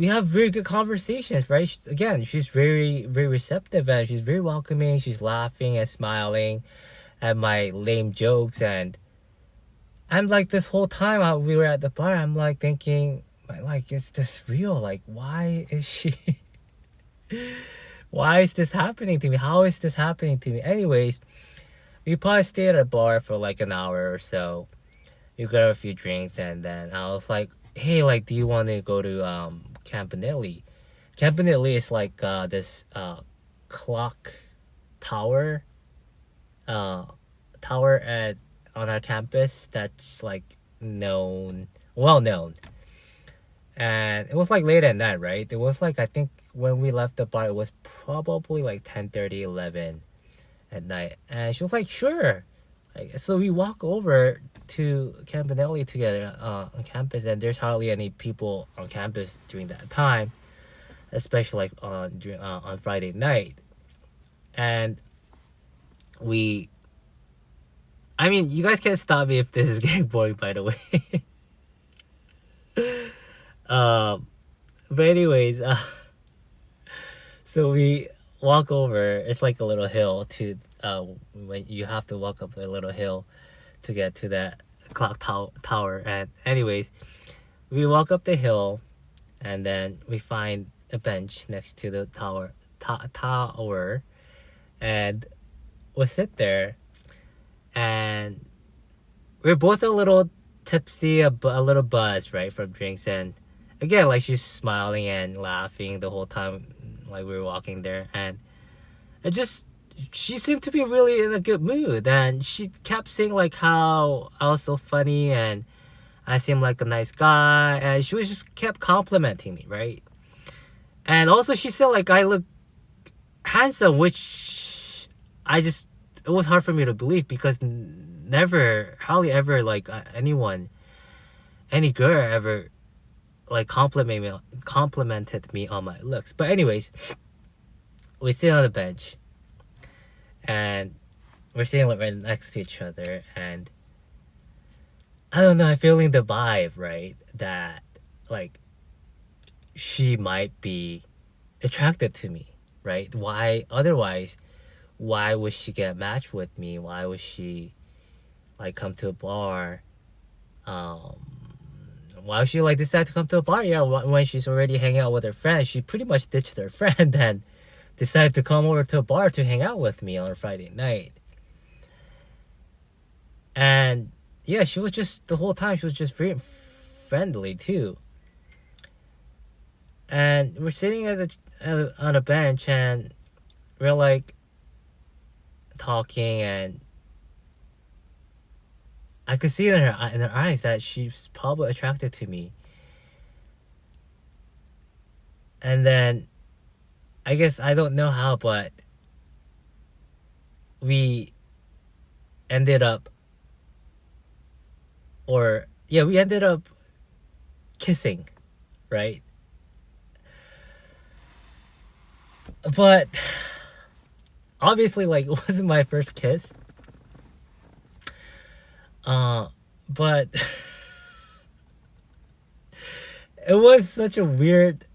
have very good conversations, right? Again, she's very, very receptive, and she's very welcoming. She's laughing and smiling at my lame jokes, and I'm like, this whole time we were at the bar, I'm like thinking, like, is this real? Like, why is she? Why is this happening to me? How is this happening to me? Anyways, we probably stayed at a bar for like an hour or so. We got a few drinks, and then I was like, hey, like, do you want to go to Campanelli? Campanelli is like this clock tower at on our campus that's like well known. And it was like late at night, right? It was like, I think when we left the bar, it was probably like 10:30, 11 at night. And she was like, sure. Like, so we walk over to Campanelli together on campus, and there's hardly any people on campus during that time, especially like on Friday night. And I mean, you guys can't stop me if this is getting boring, by the way. But anyways, so we walk over. It's like a little hill to when you have to walk up a little hill to get to that clock tower. And anyways, we walk up the hill, and then we find a bench next to the tower, and we'll sit there, and we're both a little tipsy, a little buzzed, right, from drinks. And again, like, she's smiling and laughing the whole time, like, we were walking there, and she seemed to be really in a good mood, and she kept saying like how I was so funny and I seemed like a nice guy, and she was just kept complimenting me, right? And also she said like I look handsome, which it was hard for me to believe, because hardly ever, like, any girl ever like complimented me on my looks. But anyways, we sit on the bench, and we're sitting right next to each other, and I don't know, I'm feeling the vibe, right, that like she might be attracted to me, right? Why would she get matched with me? Why would she like come to a bar? Why would she like decide to come to a bar? Yeah, when she's already hanging out with her friends. She pretty much ditched her friend and decided to come over to a bar to hang out with me on a Friday night. And yeah, she was just, the whole time, she was just very friendly too. And we're sitting on a bench, and we're like talking, and I could see in her eyes that she's probably attracted to me. And then, I guess, I don't know how, but we ended up kissing, right? But obviously, like, it wasn't my first kiss. But it was such a weird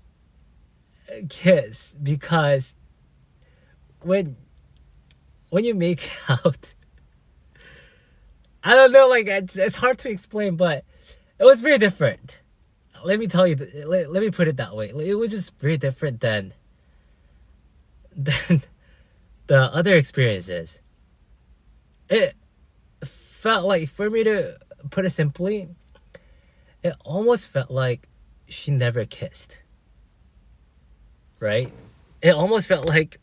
kiss because when you make out, I don't know, like, it's hard to explain, but it was very different. Let me tell you, let me put it that way. It was just very different than the other experiences. It felt like, for me to put it simply, it almost felt like she never kissed. Right? It almost felt like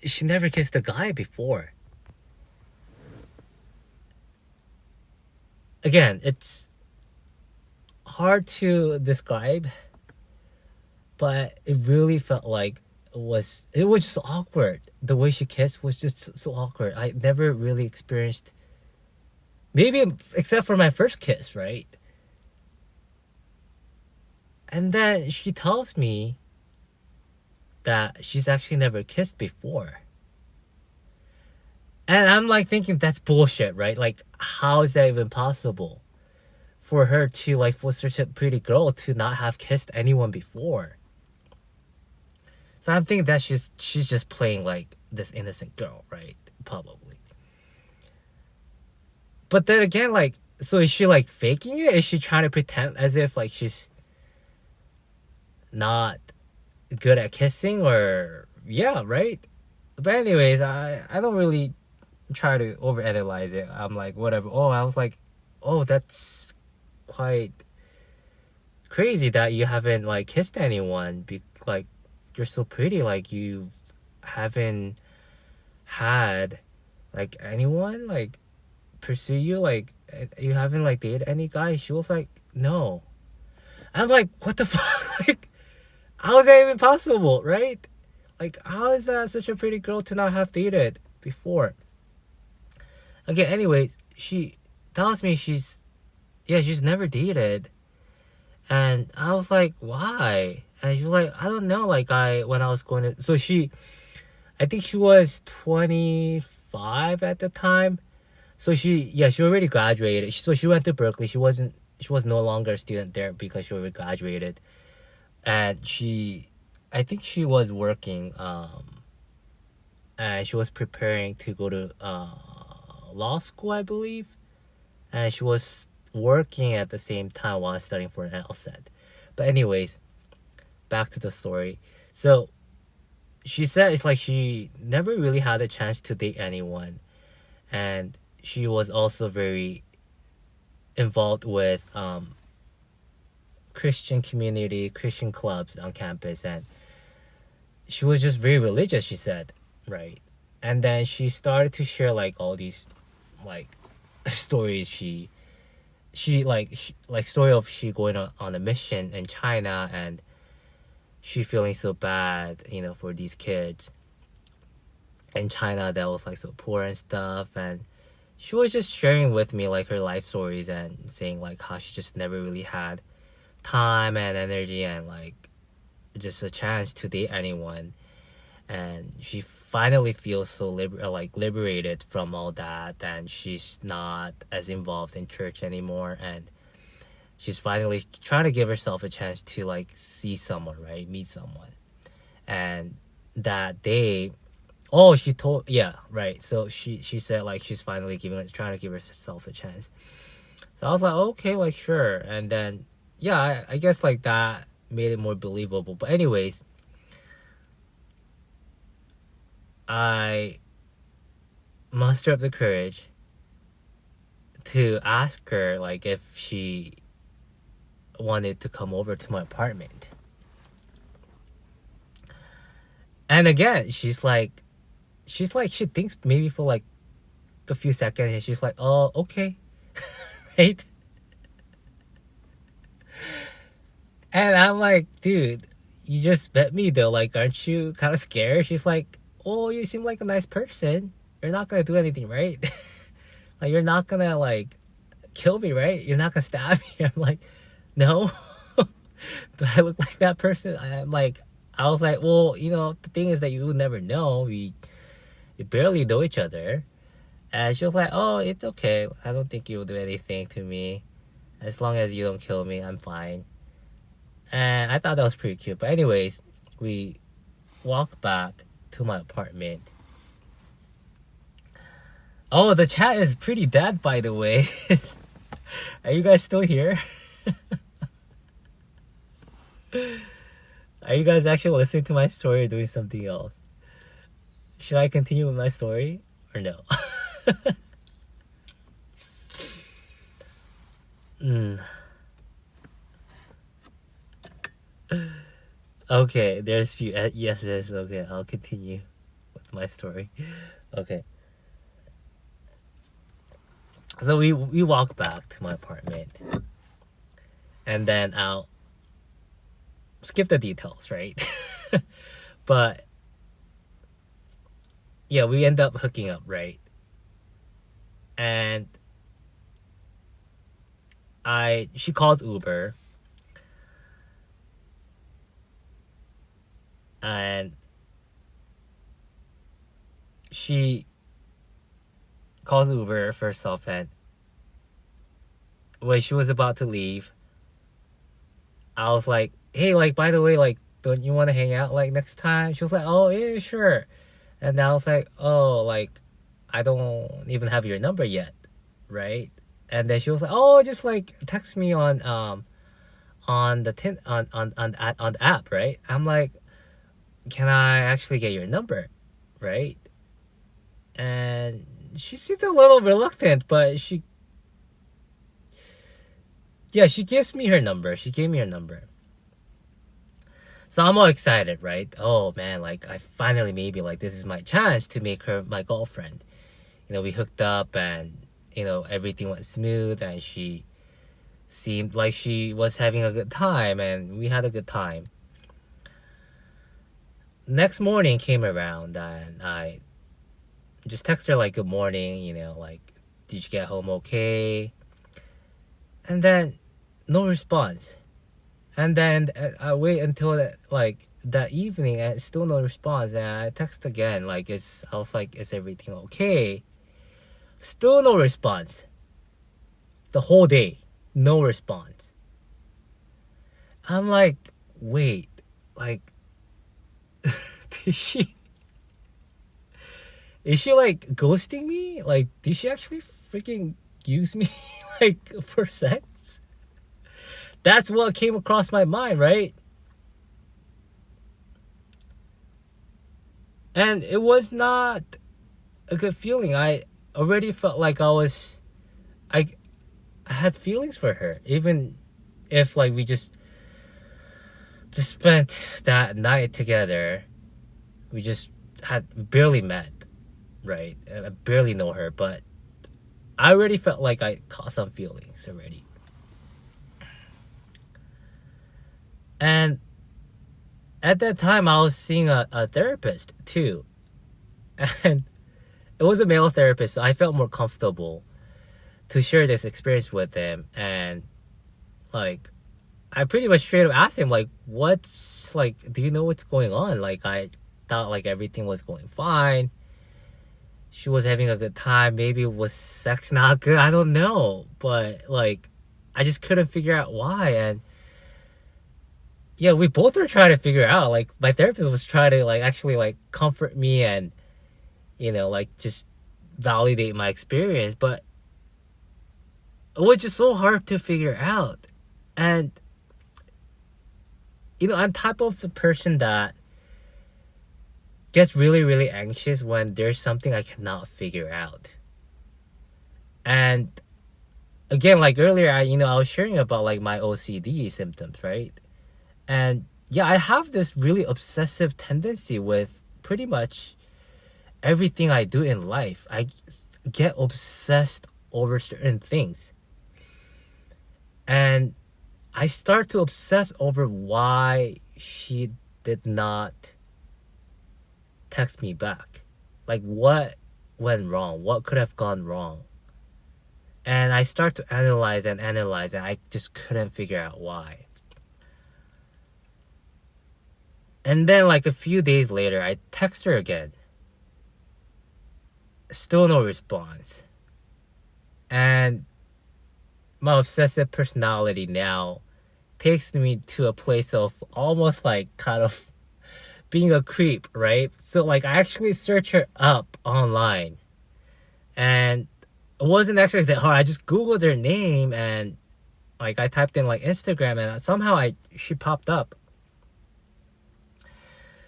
she never kissed a guy before. Again, it's hard to describe, but it really felt like it was just awkward. The way she kissed was just so awkward. I never really experienced, maybe except for my first kiss, right? And then she tells me that she's actually never kissed before. And I'm like thinking, that's bullshit, right? Like, how is that even possible? For her to, like, for such a pretty girl to not have kissed anyone before. So I'm thinking that she's just playing like this innocent girl, right? Probably. But then again, like, so is she like faking it? Is she trying to pretend as if like she's not good at kissing? Or yeah, right? But anyways, I don't really try to overanalyze it. I'm like, whatever. Oh, I was like, oh, that's quite crazy that you haven't like kissed anyone. Like, you're so pretty. Like, you haven't had like anyone like pursue you. Like, you haven't like dated any guy. She was like, no. I'm like, what the fuck? Like, how is that even possible, right? Like, how is that such a pretty girl to not have dated before? Again, anyways, she tells me she's never dated. And I was like, why? And she was like, I don't know. Like, when I was going to, so I think she was 25 at the time. So she already graduated. So she went to Berkeley. She was no longer a student there because she already graduated. And I think she was working, and she was preparing to go to law school, I believe. And she was working at the same time while studying for an LSAT. But anyways, back to the story. So she said it's like she never really had a chance to date anyone. And she was also very involved with Christian community, Christian clubs on campus, and she was just very religious, she said, right? And then she started to share like all these like stories. She story of she going on a mission in China, and she feeling so bad, for these kids in China that was like so poor and stuff. And she was just sharing with me like her life stories and saying like how she just never really had time and energy and like just a chance to date anyone. And she finally feels so liberated from all that, and she's not as involved in church anymore, and she's finally trying to give herself a chance to like see someone, right? Meet someone. And that day, so she said like she's finally trying to give herself a chance. So I was like, okay, like sure. And then I guess like that made it more believable. But anyways, I mustered up the courage to ask her like if she wanted to come over to my apartment. And again, she thinks maybe for like a few seconds, and she's like, oh, okay. Right? And I'm like, dude, you just met me though. Like, aren't you kind of scared? She's like, oh, you seem like a nice person. You're not gonna do anything, right? Like, you're not gonna like kill me, right? You're not gonna stab me. I'm like, no. Do I look like that person? I'm like, I was like, well, the thing is that you would never know. We barely know each other. And she was like, oh, it's okay. I don't think you will do anything to me. As long as you don't kill me, I'm fine. And I thought that was pretty cute. But anyways, we walked back to my apartment. Oh, the chat is pretty dead, by the way. Are you guys still here? Are you guys actually listening to my story or doing something else? Should I continue with my story or no? Okay, there's few yeses. Okay, I'll continue with my story. Okay. So we walk back to my apartment. And then I'll skip the details, right? But yeah, we end up hooking up, right? And she calls Uber. And she calls Uber first off, and when she was about to leave, I was like, hey, like, by the way, like, don't you want to hang out, like, next time? She was like, oh, yeah, sure. And I was like, oh, like, I don't even have your number yet, right? And then she was like, oh, just, like, text me on the app, right? I'm like, can I actually get your number, right? And she seems a little reluctant, but she gives me her number. She gave me her number. So I'm all excited, right? Oh man, like I finally maybe like this is my chance to make her my girlfriend. We hooked up and everything went smooth, and she seemed like she was having a good time, and we had a good time. Next morning came around, and I just text her like good morning, like did you get home okay? And then no response. And then I wait until that evening and still no response. And I text again, I was like, is everything okay? Still no response. The whole day, no response. I'm like, wait, like, is she like ghosting me? Like, did she actually freaking use me like for sex? That's what came across my mind, right? And it was not a good feeling. I already felt like I had feelings for her, even if like we just spent that night together. We just had barely met, right? I barely know her, but I already felt like I caught some feelings already. And at that time, I was seeing a therapist too. And it was a male therapist, so I felt more comfortable to share this experience with him. And like, I pretty much straight up asked him, like, what's, like, do you know what's going on? Like, I thought like everything was going fine. She was having a good time. Maybe it was sex not good. I don't know. But like, I just couldn't figure out why. And yeah, we both were trying to figure out. Like, my therapist was trying to like actually like comfort me and like just validate my experience. But it was just so hard to figure out. And I'm type of the person that gets really, really anxious when there's something I cannot figure out. And again, like earlier, I was sharing about like my OCD symptoms, right? And yeah, I have this really obsessive tendency with pretty much everything I do in life. I get obsessed over certain things. And I start to obsess over why she did not text me back. Like, what went wrong? What could have gone wrong? And I start to analyze, and I just couldn't figure out why. And then like a few days later, I text her again. Still no response. And my obsessive personality now takes me to a place of almost like kind of being a creep, right? So like I actually search her up online, and it wasn't actually that hard. I just googled her name, and like I typed in like Instagram, and somehow she popped up.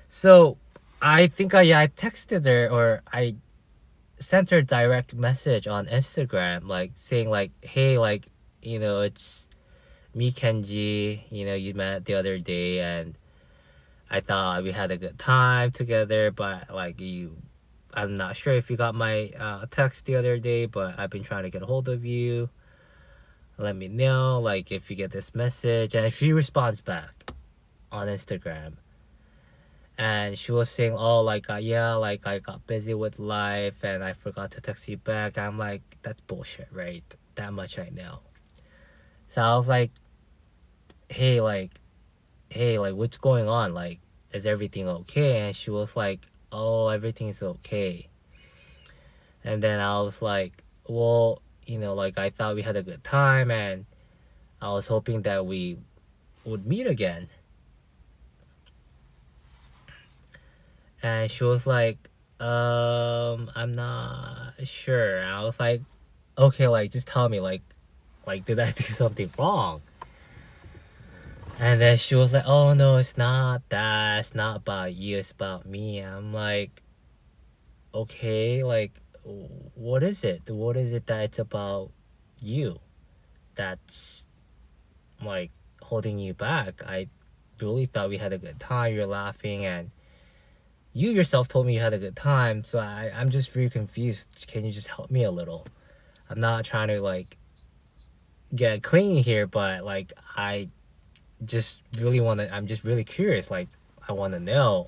So I think I texted her, or I sent her a direct message on Instagram, like saying like, hey, like, you know, it's me, Kenji, you know, you met the other day, and I thought we had a good time together, but like I'm not sure if you got my text the other day, but I've been trying to get a hold of you. Let me know, like, if you get this message. And she responds back on Instagram, and she was saying, oh, like, yeah, like, I got busy with life, and I forgot to text you back. I'm like, that's bullshit, right? That much I know. So I was like, hey, what's going on? Like, is everything okay? And she was like, oh, everything's okay. And then I was like, well, you know, like, I thought we had a good time, and I was hoping that we would meet again. And she was like, I'm not sure. And I was like, okay, like, just tell me, like, did I do something wrong? And then she was like, oh, no, it's not that. It's not about you. It's about me. I'm like, okay, like, what is it? What is it that it's about you that's, like, holding you back? I really thought we had a good time. You're laughing, and you yourself told me you had a good time. So I'm just really confused. Can you just help me a little? I'm not trying to, like, get clingy here, but, like, I just really I'm just really curious, like, I want to know.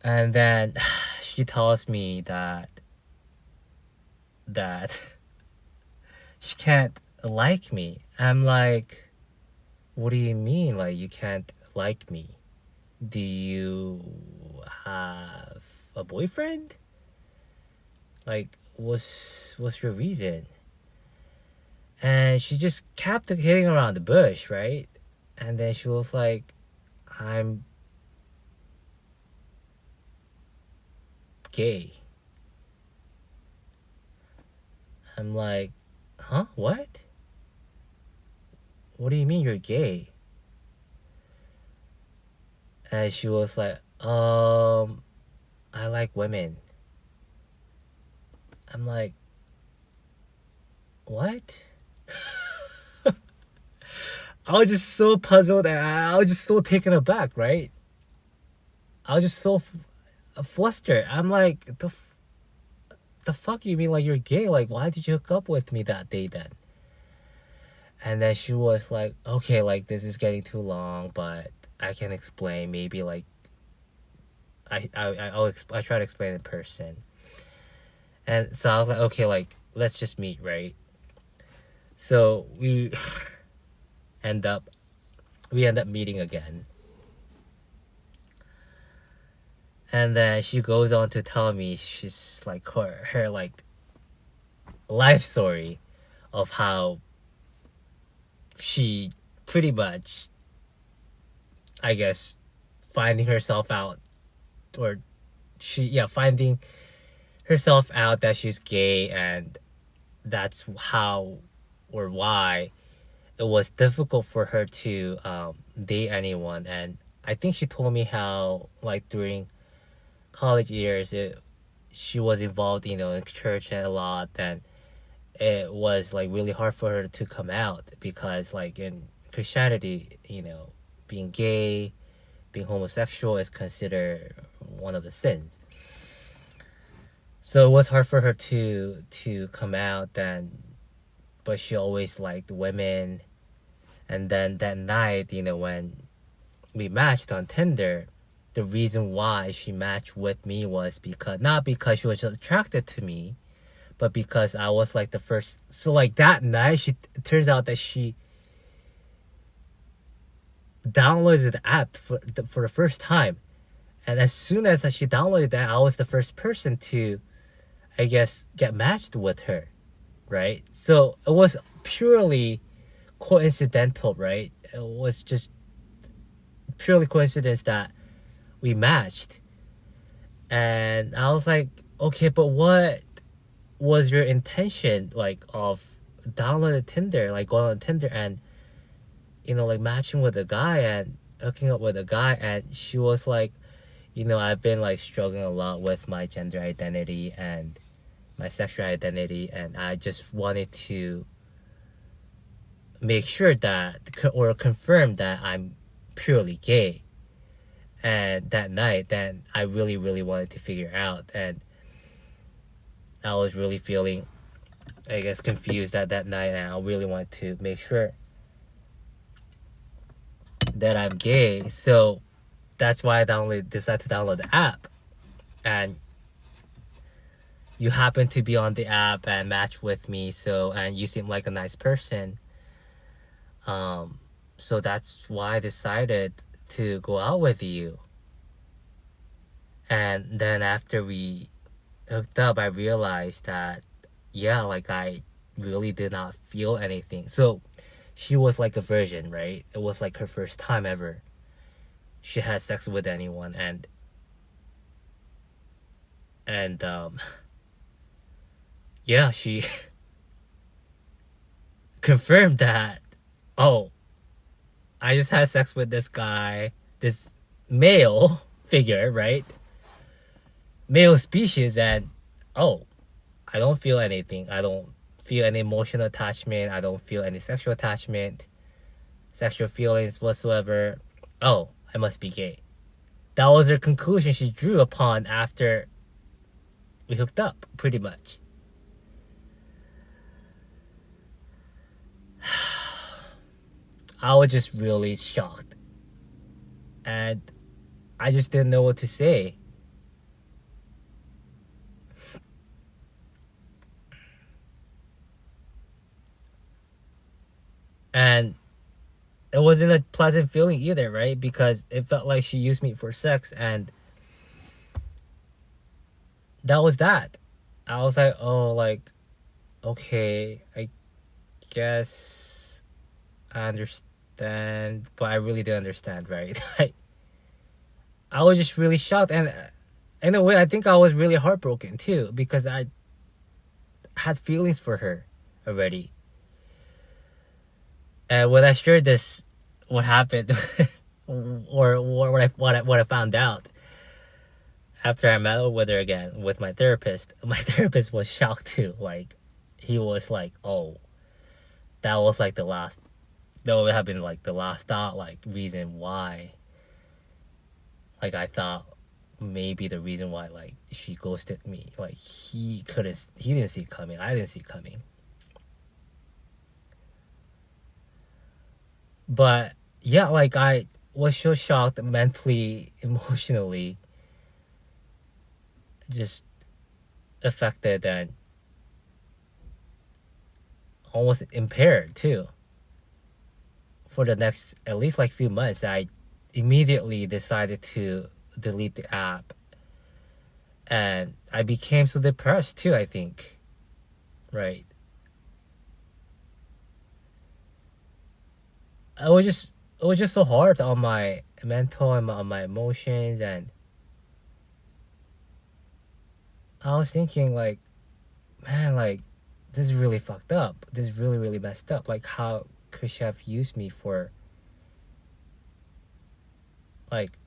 And then she tells me that she can't like me. I'm like, what do you mean, like, you can't like me? Do you have a boyfriend? Like, what's your reason? And she just kept hitting around the bush, right? And then she was like, I'm gay. I'm like, huh? What? What do you mean you're gay? And she was like, I like women. I'm like, what? I was just so puzzled, and I was just so taken aback, right? I was just so flustered. I'm like, the fuck you mean, like, you're gay? Like, why did you hook up with me that day then? And then she was like, okay, like, this is getting too long, but I can explain. Maybe, like, I'll try to explain in person. And so I was like, okay, like, let's just meet, right? So we end up meeting again. And then she goes on to tell me she's like her like life story of how she pretty much, I guess, finding herself out, or finding herself out that she's gay, and that's how or why it was difficult for her to date anyone. And I think she told me how, like, during college years, she was involved, you know, in church a lot, and it was like really hard for her to come out, because like in Christianity, you know, being gay, being homosexual is considered one of the sins. So it was hard for her to come out, but she always liked women. And then that night, you know, when we matched on Tinder, the reason why she matched with me was not because she was just attracted to me, but because I was like the first. So like that night, it turns out that she downloaded the app for the first time. And as soon as she downloaded that, I was the first person to, I guess, get matched with her, right? So it was purely coincidental, right? It was just purely coincidence that we matched. And I was like, okay, but what was your intention, like, of downloading Tinder, like going on Tinder and, like matching with a guy and hooking up with a guy? And she was like, I've been like struggling a lot with my gender identity and my sexual identity, and I just wanted to make sure that, or confirm that I'm purely gay. And that night, then I really, really wanted to figure out, and I was really feeling, I guess, confused at that night, and I really wanted to make sure that I'm gay. So that's why I decided to download the app. And you happen to be on the app and match with me, and you seem like a nice person. So that's why I decided to go out with you. And then after we hooked up, I realized that, like, I really did not feel anything. So she was like a virgin, right? It was like her first time ever she had sex with anyone, and she confirmed that, oh, I just had sex with this guy, this male figure, right? Male species, and oh, I don't feel anything. I don't feel any emotional attachment. I don't feel any sexual attachment, sexual feelings whatsoever. Oh, I must be gay. That was her conclusion she drew upon after we hooked up, pretty much. I was just really shocked. And I just didn't know what to say. And it wasn't a pleasant feeling either, right? Because it felt like she used me for sex, and that was that. I was like, oh, like, okay, I guess I understand, but I really didn't understand, right? I was just really shocked, and in a way, I think I was really heartbroken too, because I had feelings for her already. And when I shared this, what happened, or what I found out after I met with her again with my therapist was shocked too. Like, he was like, "Oh, that was like that would have been like the last thought, like, reason why." Like, I thought maybe the reason why, like, she ghosted me, like, he didn't see it coming. I didn't see it coming. But yeah, like, I was so shocked mentally, emotionally, just affected, and almost impaired too. For the next at least like few months, I immediately decided to delete the app, and I became so depressed too, I think, right? It was just so hard on my mental and on my emotions, and I was thinking, like, man, like, this is really fucked up. This is really, really messed up. Like, how could she have used me for, like,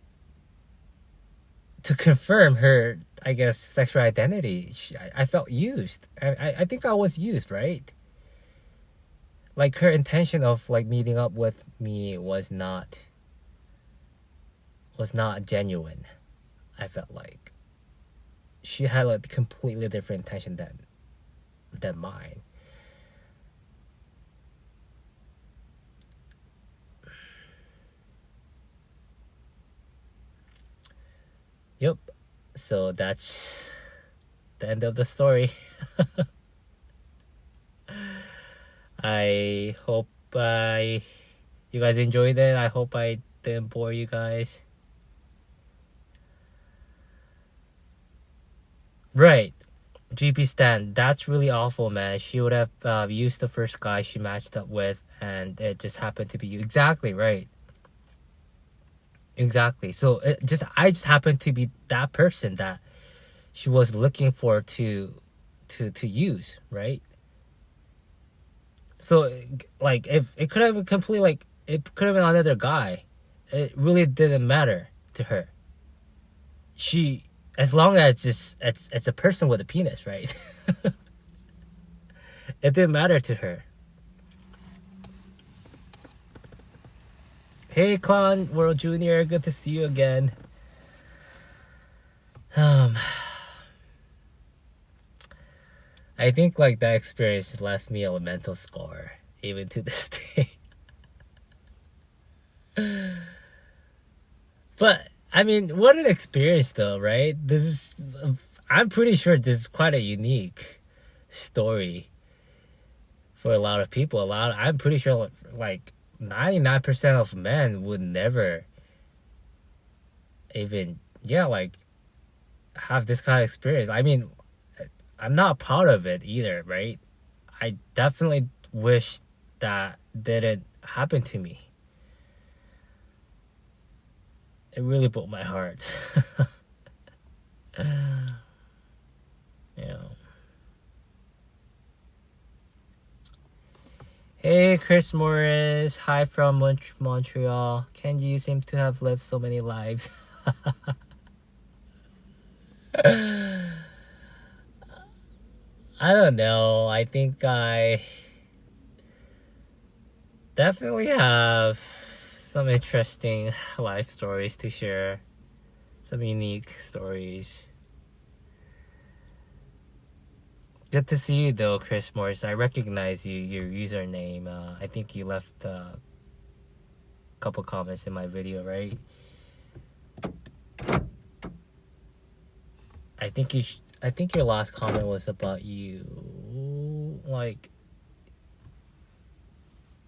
to confirm her, I guess, sexual identity? I felt used. I think I was used, right? Like, her intention of, like, meeting up with me was not genuine. I felt like she had a completely different intention than mine. Yep. So that's the end of the story. I hope you guys enjoyed it. I hope I didn't bore you guys. Right. GP Stan, that's really awful, man. She would have used the first guy she matched up with, and it just happened to be you. Exactly, right. Exactly. So I just happened to be that person that she was looking for to use, right? So like, if it could have been completely, like, it could have been another guy, it really didn't matter to her. She, as long as it's a person with a penis, right? It didn't matter to her. Hey, Clown World Junior, good to see you again. I think like that experience left me a mental scar, even to this day. But I mean, what an experience, though, right? I'm pretty sure this is quite a unique story for a lot of people. I'm pretty sure like 99% of men would never even, like, have this kind of experience. I mean, I'm not proud of it either, right? I definitely wish that didn't happen to me. It really broke my heart. Yeah. Hey, Chris Morris. Hi from Montreal. Kenji, you seem to have lived so many lives. I don't know. I think I definitely have some interesting life stories to share. Some unique stories. Good to see you, though, Chris Morris. I recognize your username. I think you left a couple comments in my video, right? I think your last comment was about you. Like,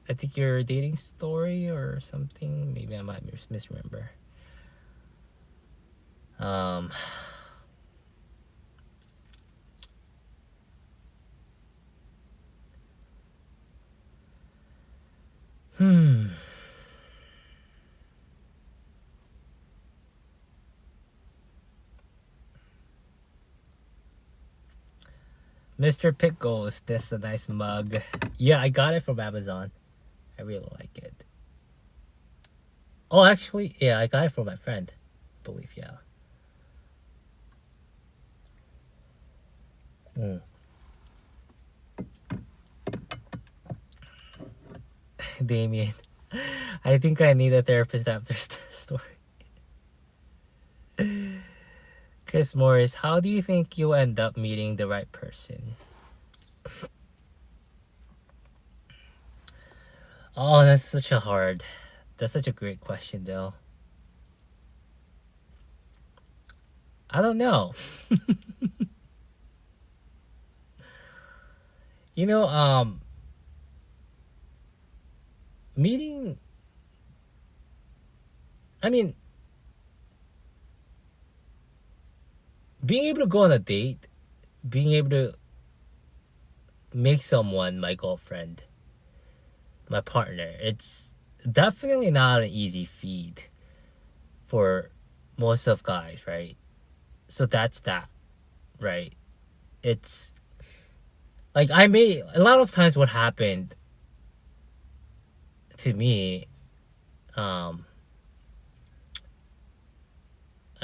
I think your dating story or something. Maybe I might misremember. Mr. Pickles, this is a nice mug. Yeah, I got it from Amazon. I really like it. Oh, actually, yeah, I got it from my friend. I believe, yeah. Damien, I think I need a therapist after this story. Chris Morris, how do you think you'll end up meeting the right person? Oh, that's such a great question, though. I don't know. You know, meeting, I mean, being able to go on a date, being able to make someone my girlfriend, my partner, it's definitely not an easy feat for most of guys, right? So that's that, right? It's like, a lot of times what happened to me in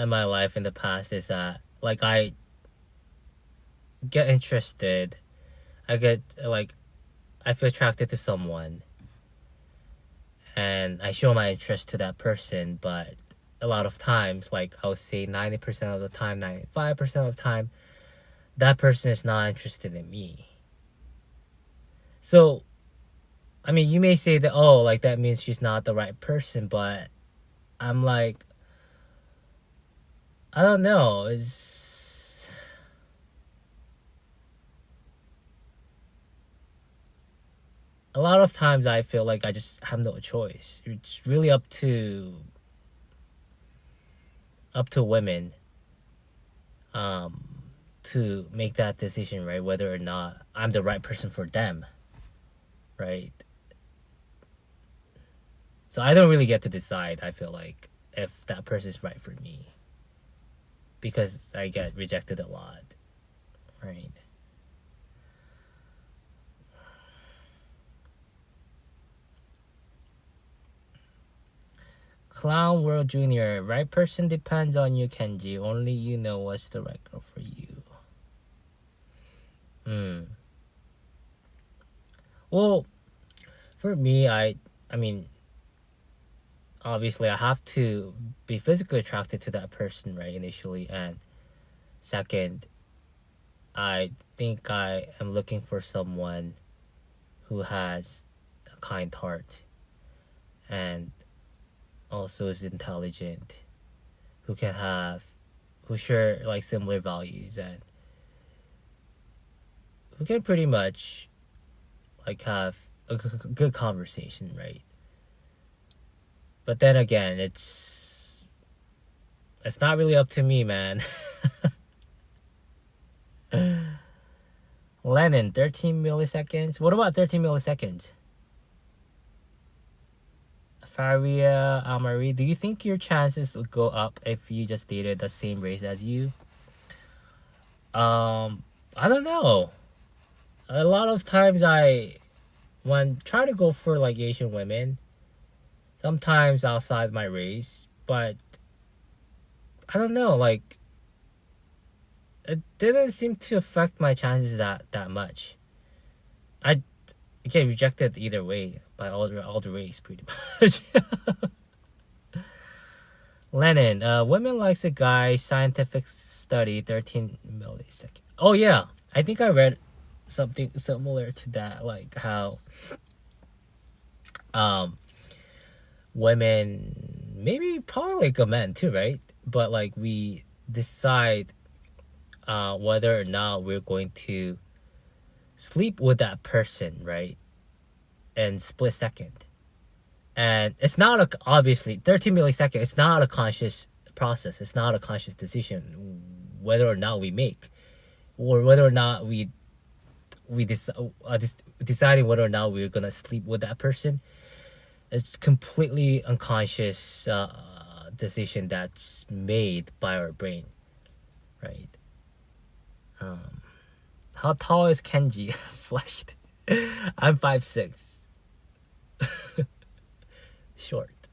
my life in the past is that, like, I get interested, I feel attracted to someone, and I show my interest to that person, but a lot of times, like, I would say 90% of the time, 95% of the time, that person is not interested in me. So, I mean, you may say that, oh, like, that means she's not the right person, but I'm like, I don't know. a lot of times I feel like I just have no choice. It's really up to women to make that decision, right? Whether or not I'm the right person for them, right? So I don't really get to decide, I feel like, if that person is right for me, because I get rejected a lot, right? Clown World Junior, right person depends on you, Kenji. Only you know what's the right girl for you. Well, for me, I mean, obviously I have to be physically attracted to that person, right, initially, and second, I think I am looking for someone who has a kind heart and also is intelligent, who share like similar values, and who can pretty much like have a good conversation, right? But then again, it's not really up to me, man. Lennon, 13 milliseconds. What about 13 milliseconds? Faria Amari, do you think your chances would go up if you just dated the same race as you? I don't know. A lot of times when try to go for like Asian women, sometimes outside my race, but I don't know, like it didn't seem to affect my chances that much. I get rejected either way by all the race, pretty much. Lennon, women likes a guy, scientific study, 13 milliseconds. Oh yeah, I think I read something similar to that, like how women, maybe probably like a man too, right? But like we decide whether or not we're going to sleep with that person, right? And split second. And it's not obviously 13 milliseconds, it's not a conscious process, it's not a conscious decision whether or not we make, or whether or not we deciding whether or not we're gonna sleep with that person. It's completely unconscious decision that's made by our brain, right? How tall is Kenji? Fleshed. I'm 5'6". Short.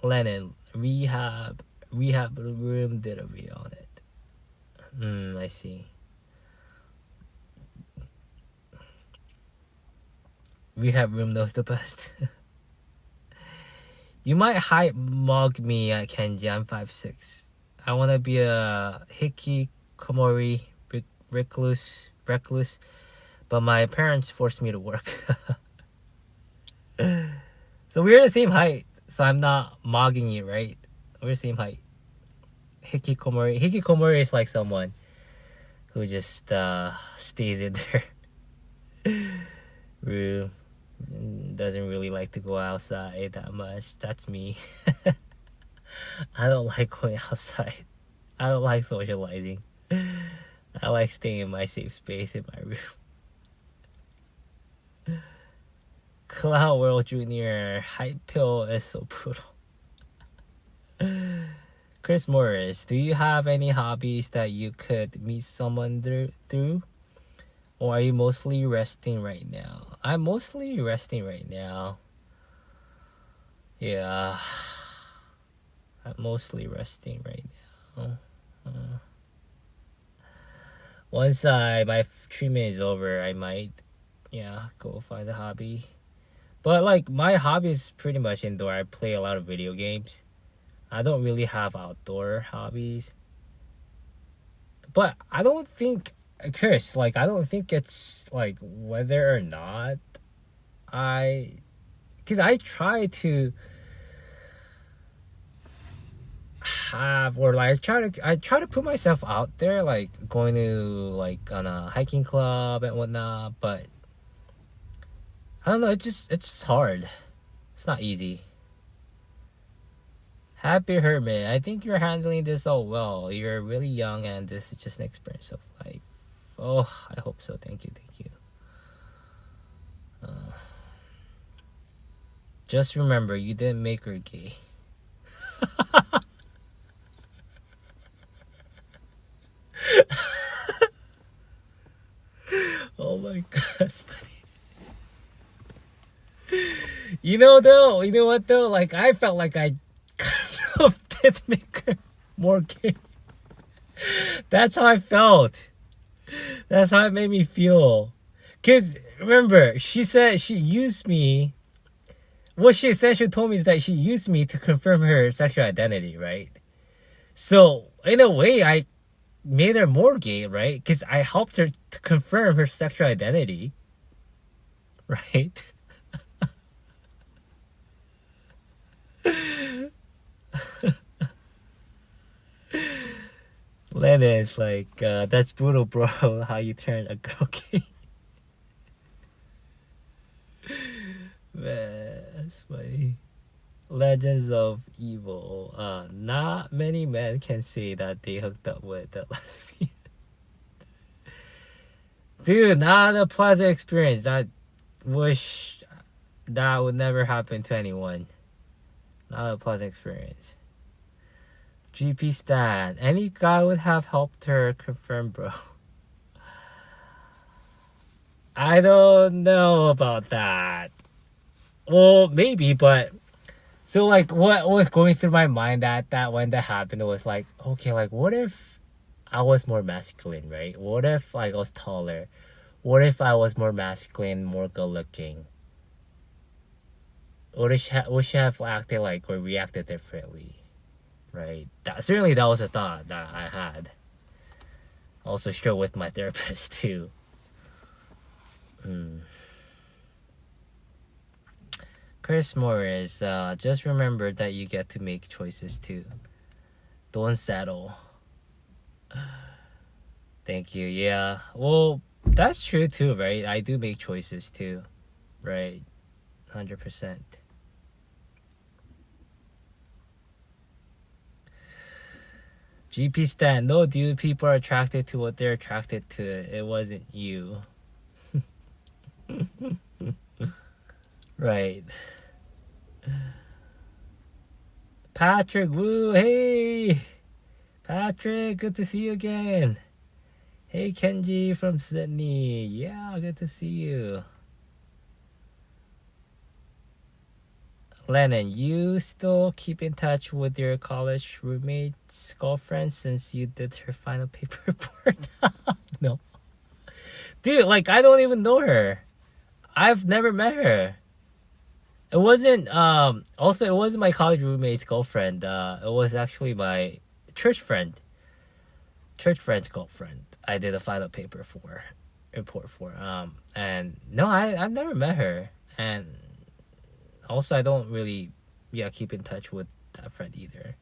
Lennon, rehab room did a read on it. I see. Rehab room knows the best. You might hype mug me, Kenji. I'm 5'6". I want to be a hikikomori recluse, but my parents forced me to work. So we're the same height, so I'm not mugging you, right? We're the same height. Hikikomori is like someone who just stays in their room, doesn't really like to go outside that much. That's me. I don't like going outside. I don't like socializing. I like staying in my safe space in my room. Clown World Junior, hype pill is so brutal. Chris Morris, do you have any hobbies that you could meet someone through? Or are you mostly resting right now? I'm mostly resting right now. Yeah. I'm mostly resting right now. Once my treatment is over, I might, go find a hobby. But like my hobby is pretty much indoor. I play a lot of video games. I don't really have outdoor hobbies. But I don't think, Chris, like I don't think it's like whether or not because I try to, have, or like I try to put myself out there, like going to like on a hiking club and whatnot, but I don't know, it's just hard. It's not easy. Happy Hermit, I think you're handling this all well. You're really young and this is just an experience of life. Oh, I hope so. Thank you. Just remember, you didn't make her gay. Oh my god, that's funny. You know what though? Like I felt like I kind of did make her more gay. That's how I felt. That's how it made me feel. Cause remember, she said she used me. What she essentially told me is that she used me to confirm her sexual identity, right? So in a way, I made her more gay, right? Because I helped her to confirm her sexual identity, right? Lennon is like, that's brutal, bro. How you turn a girl gay. Man, that's funny. Legends of Evil. Not many men can say that they hooked up with a lesbian. Dude, not a pleasant experience. I wish that would never happen to anyone. Not a pleasant experience. GP Stan. Any guy would have helped her confirm, bro. I don't know about that. Well, maybe, but so like what was going through my mind that when that happened was like, okay, like what if I was more masculine, right? What if like I was taller? What if I was more masculine, more good looking? Would she have acted like or reacted differently? Right? Certainly that was a thought that I had. Also shared with my therapist too. Chris Morris, just remember that you get to make choices too. Don't settle. Thank you. Yeah. Well, that's true too, right? I do make choices too. Right? 100%. GP Stan, no dude, people are attracted to what they're attracted to. It wasn't you. Right. Patrick, woo, hey! Patrick, good to see you again. Hey, Kenji from Sydney. Yeah, good to see you. Lennon, you still keep in touch with your college roommate's girlfriend since you did her final paper report? No. Dude, like, I don't even know her. I've never met her. It wasn't, also, it wasn't my college roommate's girlfriend. It was actually my church friend's girlfriend. I did a final paper report for. And no, I've never met her. And also, I don't really, keep in touch with that friend either.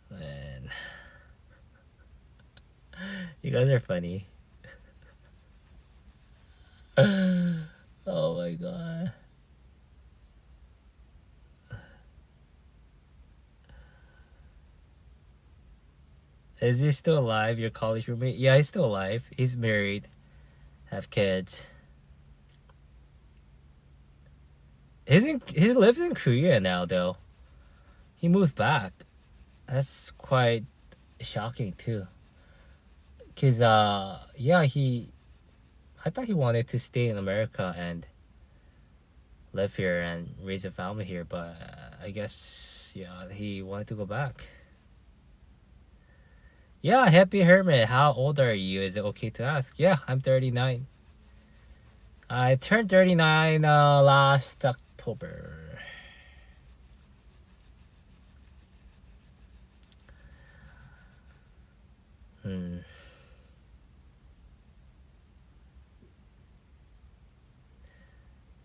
Man. You guys are funny. Oh my god. Is he still alive, your college roommate? Yeah, he's still alive. He's married. Have kids. He lives in Korea now, though. He moved back. That's quite shocking, too. Because, I thought he wanted to stay in America and live here and raise a family here, but I guess, he wanted to go back. Yeah, Happy Hermit, how old are you? Is it okay to ask? Yeah, I'm 39. I turned 39 last October.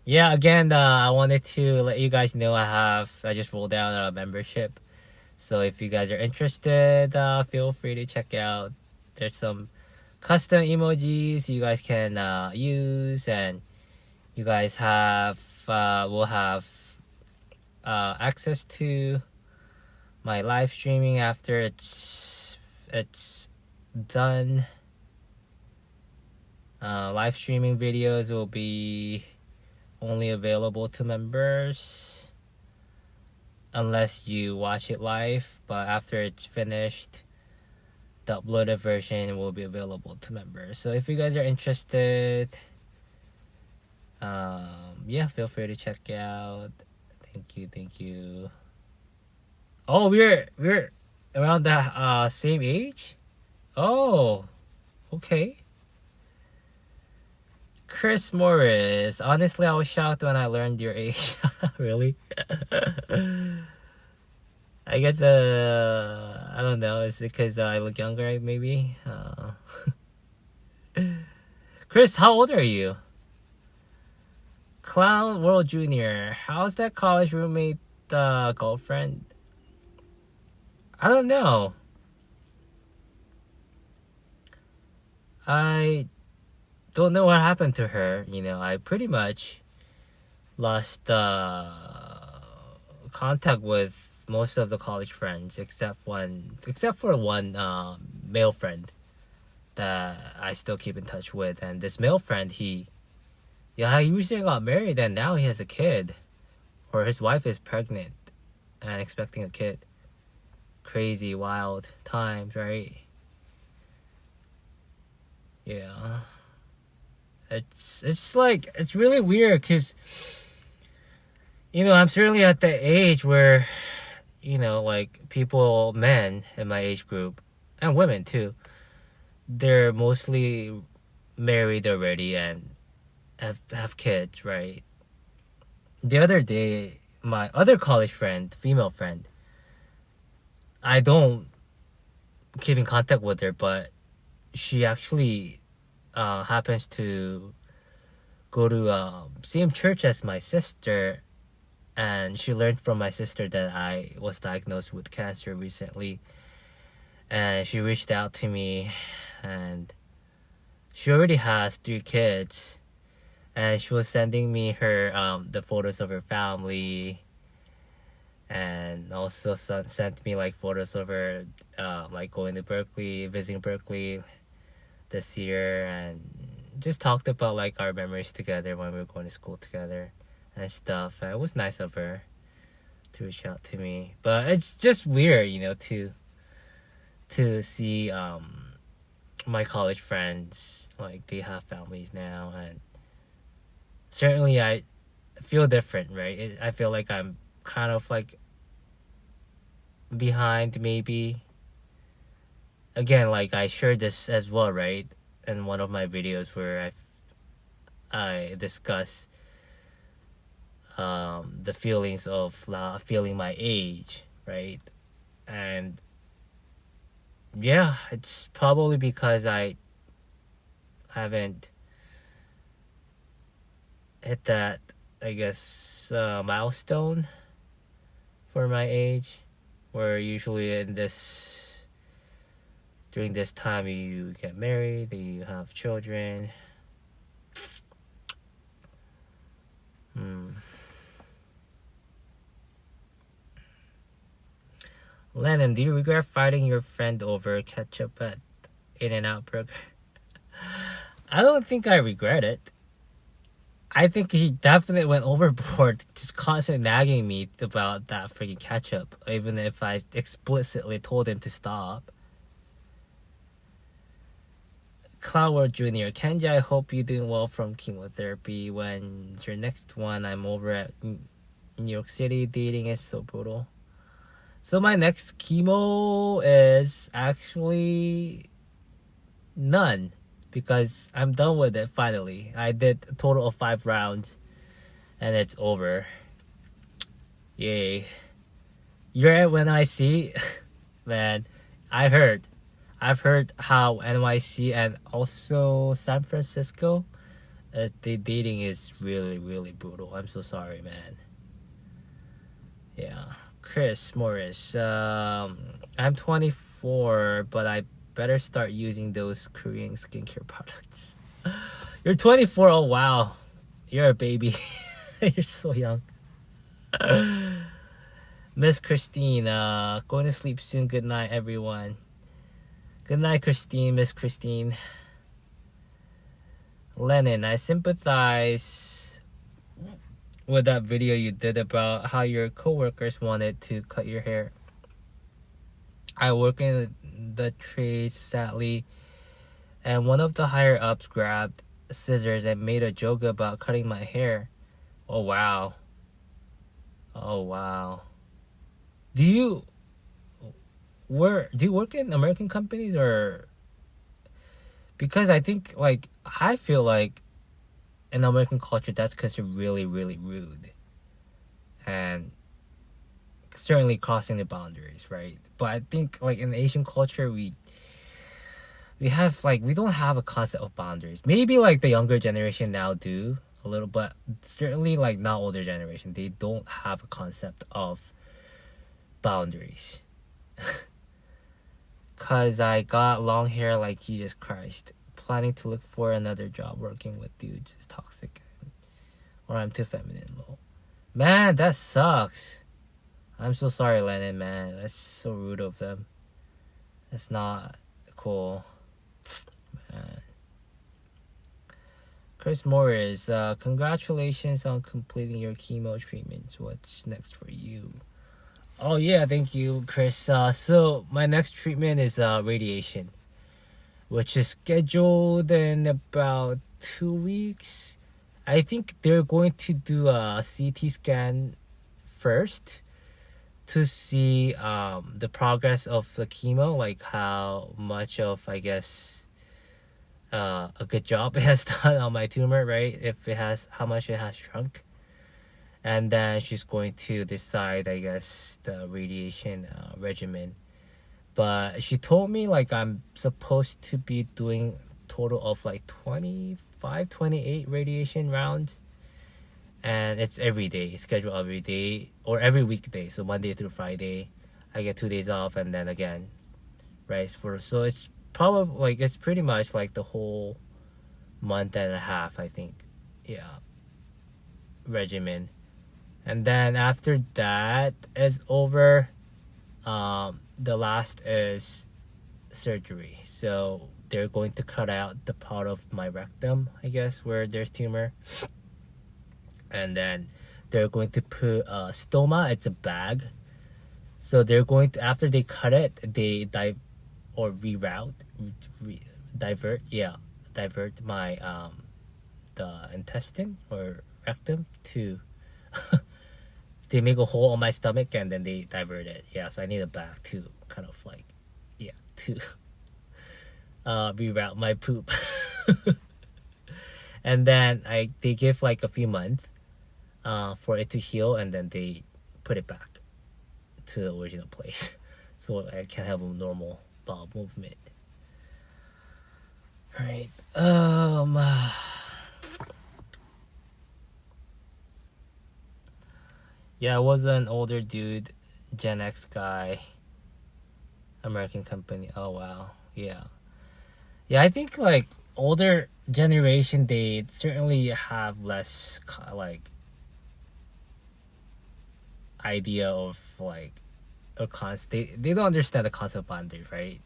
Yeah, again, I wanted to let you guys know I just rolled out a membership. So if you guys are interested, feel free to check out. There's some custom emojis you guys can use, and you guys will have access to my live streaming after it's done. Live streaming videos will be only available to members unless you watch it live, but after it's finished, the uploaded version will be available to members. So if you guys are interested, yeah, feel free to check out. Thank you. Oh, we're around the same age. Oh, okay. Chris Morris. Honestly, I was shocked when I learned your age. Really? I guess I don't know. Is it because I look younger? Maybe. Chris, how old are you? Clown World Junior. How's that college roommate girlfriend? I don't know. I don't know what happened to her. I pretty much lost contact with most of the college friends except for one male friend that I still keep in touch with. And this male friend, he recently got married and now he has a kid, or his wife is pregnant and expecting a kid. Crazy, wild times, right? Yeah. It's like, it's really weird because, I'm certainly at the age where, like people, men in my age group, and women too, they're mostly married already and have kids, right? The other day, my other college friend, female friend, I don't keep in contact with her, but she actually happens to go to same church as my sister, and she learned from my sister that I was diagnosed with cancer recently, and she reached out to me, and she already has 3 kids, and she was sending me her the photos of her family, and also sent me like photos of her like going to Berkeley, visiting Berkeley this year, and just talked about like our memories together when we were going to school together and stuff. And it was nice of her to reach out to me, but it's just weird, to see my college friends, like they have families now, and certainly I feel different, right? I feel like I'm kind of like behind, maybe. Again, like I shared this as well, right, in one of my videos where I discuss the feelings of feeling my age, right? And yeah, it's probably because I haven't hit that, I guess, milestone for my age, where usually during this time you get married, you have children. Lennon, do you regret fighting your friend over ketchup at In-N-Out Burger? I don't think I regret it. I think he definitely went overboard, just constantly nagging me about that freaking ketchup, even if I explicitly told him to stop. Clower Jr. Kenji, I hope you're doing well from chemotherapy. When's your next one? I'm over at New York City. Dating is so brutal. So my next chemo is actually none, because I'm done with it finally. I did a total of 5 rounds and it's over. Yay. You're at NYC? Man, I've heard how NYC and also San Francisco The dating is really, really brutal. I'm so sorry, man. Yeah. Chris Morris. I'm 24, but I better start using those Korean skincare products. You're 24. Oh, wow. You're a baby. You're so young. Miss Christine, going to sleep soon. Good night, everyone. Good night, Christine. Miss Christine. Lennon, I sympathize with that video you did about how your coworkers wanted to cut your hair. I work in the trade, sadly, and one of the higher ups grabbed scissors and made a joke about cutting my hair. Oh wow. Oh wow. Do you work in American companies, or because I think like I feel like in American culture that's considered really, really rude and certainly crossing the boundaries, right? But I think like in Asian culture we have like we don't have a concept of boundaries. Maybe like the younger generation now do a little, but certainly like not older generation. They don't have a concept of boundaries. Cause I got long hair like Jesus Christ. Planning to look for another job working with dudes is toxic, or I'm too feminine. Lol. Man, that sucks. I'm so sorry, Lennon. Man, that's so rude of them. That's not cool. Man. Chris Morris, congratulations on completing your chemo treatment. What's next for you? Oh yeah, thank you, Chris. So my next treatment is radiation, which is scheduled in about 2 weeks. I think they're going to do a CT scan first to see the progress of the chemo, like how much of, I guess, a good job it has done on my tumor, right? If it has, how much it has shrunk. And then she's going to decide, I guess, the radiation regimen. But she told me like I'm supposed to be doing total of like 25, 28 radiation rounds. And it's every day, it's scheduled every day or every weekday. So Monday through Friday, I get 2 days off and then again, right? So it's probably like, it's pretty much like the whole month and a half, I think. Yeah. Regimen. And then after that is over, the last is surgery. So they're going to cut out the part of my rectum, I guess, where there's tumor. And then they're going to put a stoma. It's a bag. So they're going to, after they cut it, they divert my the intestine or rectum to they make a hole on my stomach and then they divert it. Yeah, so I need a bag to kind of like, yeah, to reroute my poop. And then they give like a few months for it to heal, and then they put it back to the original place so I can have a normal bowel movement. Right. Yeah, I was an older dude, Gen X guy, American company. Oh wow, yeah. I think like older generation, they certainly have less like idea of like a concept. They don't understand the concept of boundaries, right?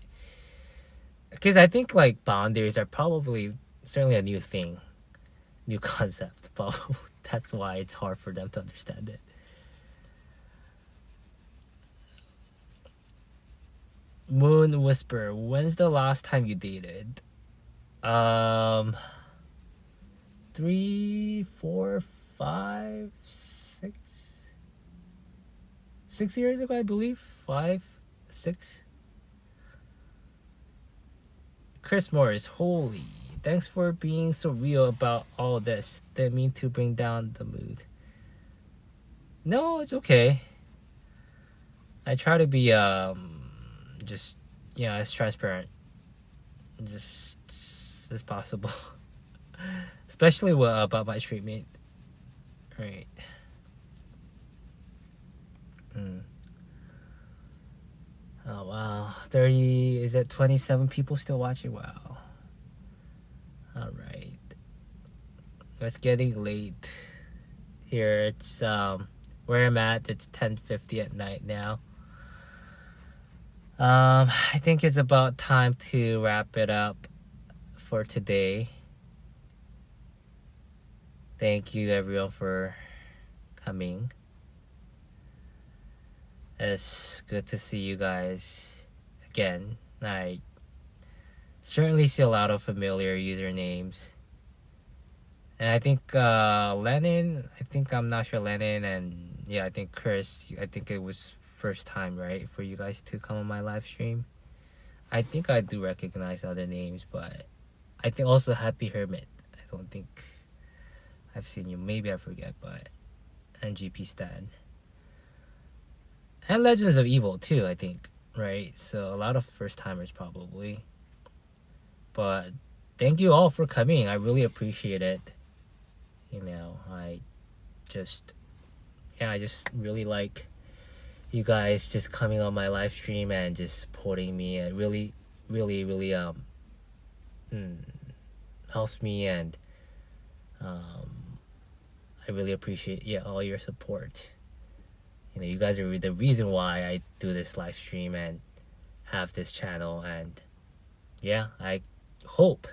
Because I think like boundaries are probably certainly a new thing, new concept. But that's why it's hard for them to understand it. Moon Whisper, when's the last time you dated? 3, 4, 5, 6 years ago, I believe. 5, 6. Chris Morris, holy, thanks for being so real about all this. Didn't mean to bring down the mood. No, it's okay. I try to be just, as transparent just as possible. Especially about my treatment. Right. Oh wow. 30, is it 27 people still watching? Wow. Alright. It's getting late. Here it's where I'm at, it's 10:50 at night now. I think it's about time to wrap it up for today. Thank you everyone for coming. It's good to see you guys again. I certainly see a lot of familiar usernames. And I think Lennon, I'm not sure Lennon, and yeah, I think Chris, I think it was first time, right, for you guys to come on my live stream. I think I do recognize other names, but I think also Happy Hermit. I don't think I've seen you. Maybe I forget, but NGP Stan. And Legends of Evil too, I think, right? So a lot of first timers probably. But thank you all for coming. I really appreciate it. You know, I just really like you guys just coming on my live stream and just supporting me. It really helps me, and I really appreciate all your support. You know, you guys are the reason why I do this live stream and have this channel, and yeah, I hope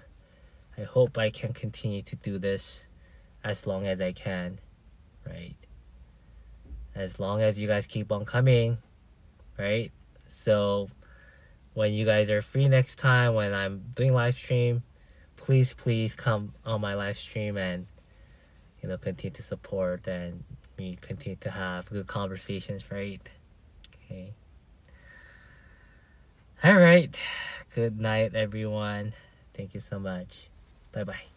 I can continue to do this as long as I can, right? As long as you guys keep on coming, right? So when you guys are free next time, when I'm doing live stream, please come on my live stream and, you know, continue to support, and we continue to have good conversations, right? Okay. All right. Good night, everyone. Thank you so much. Bye bye.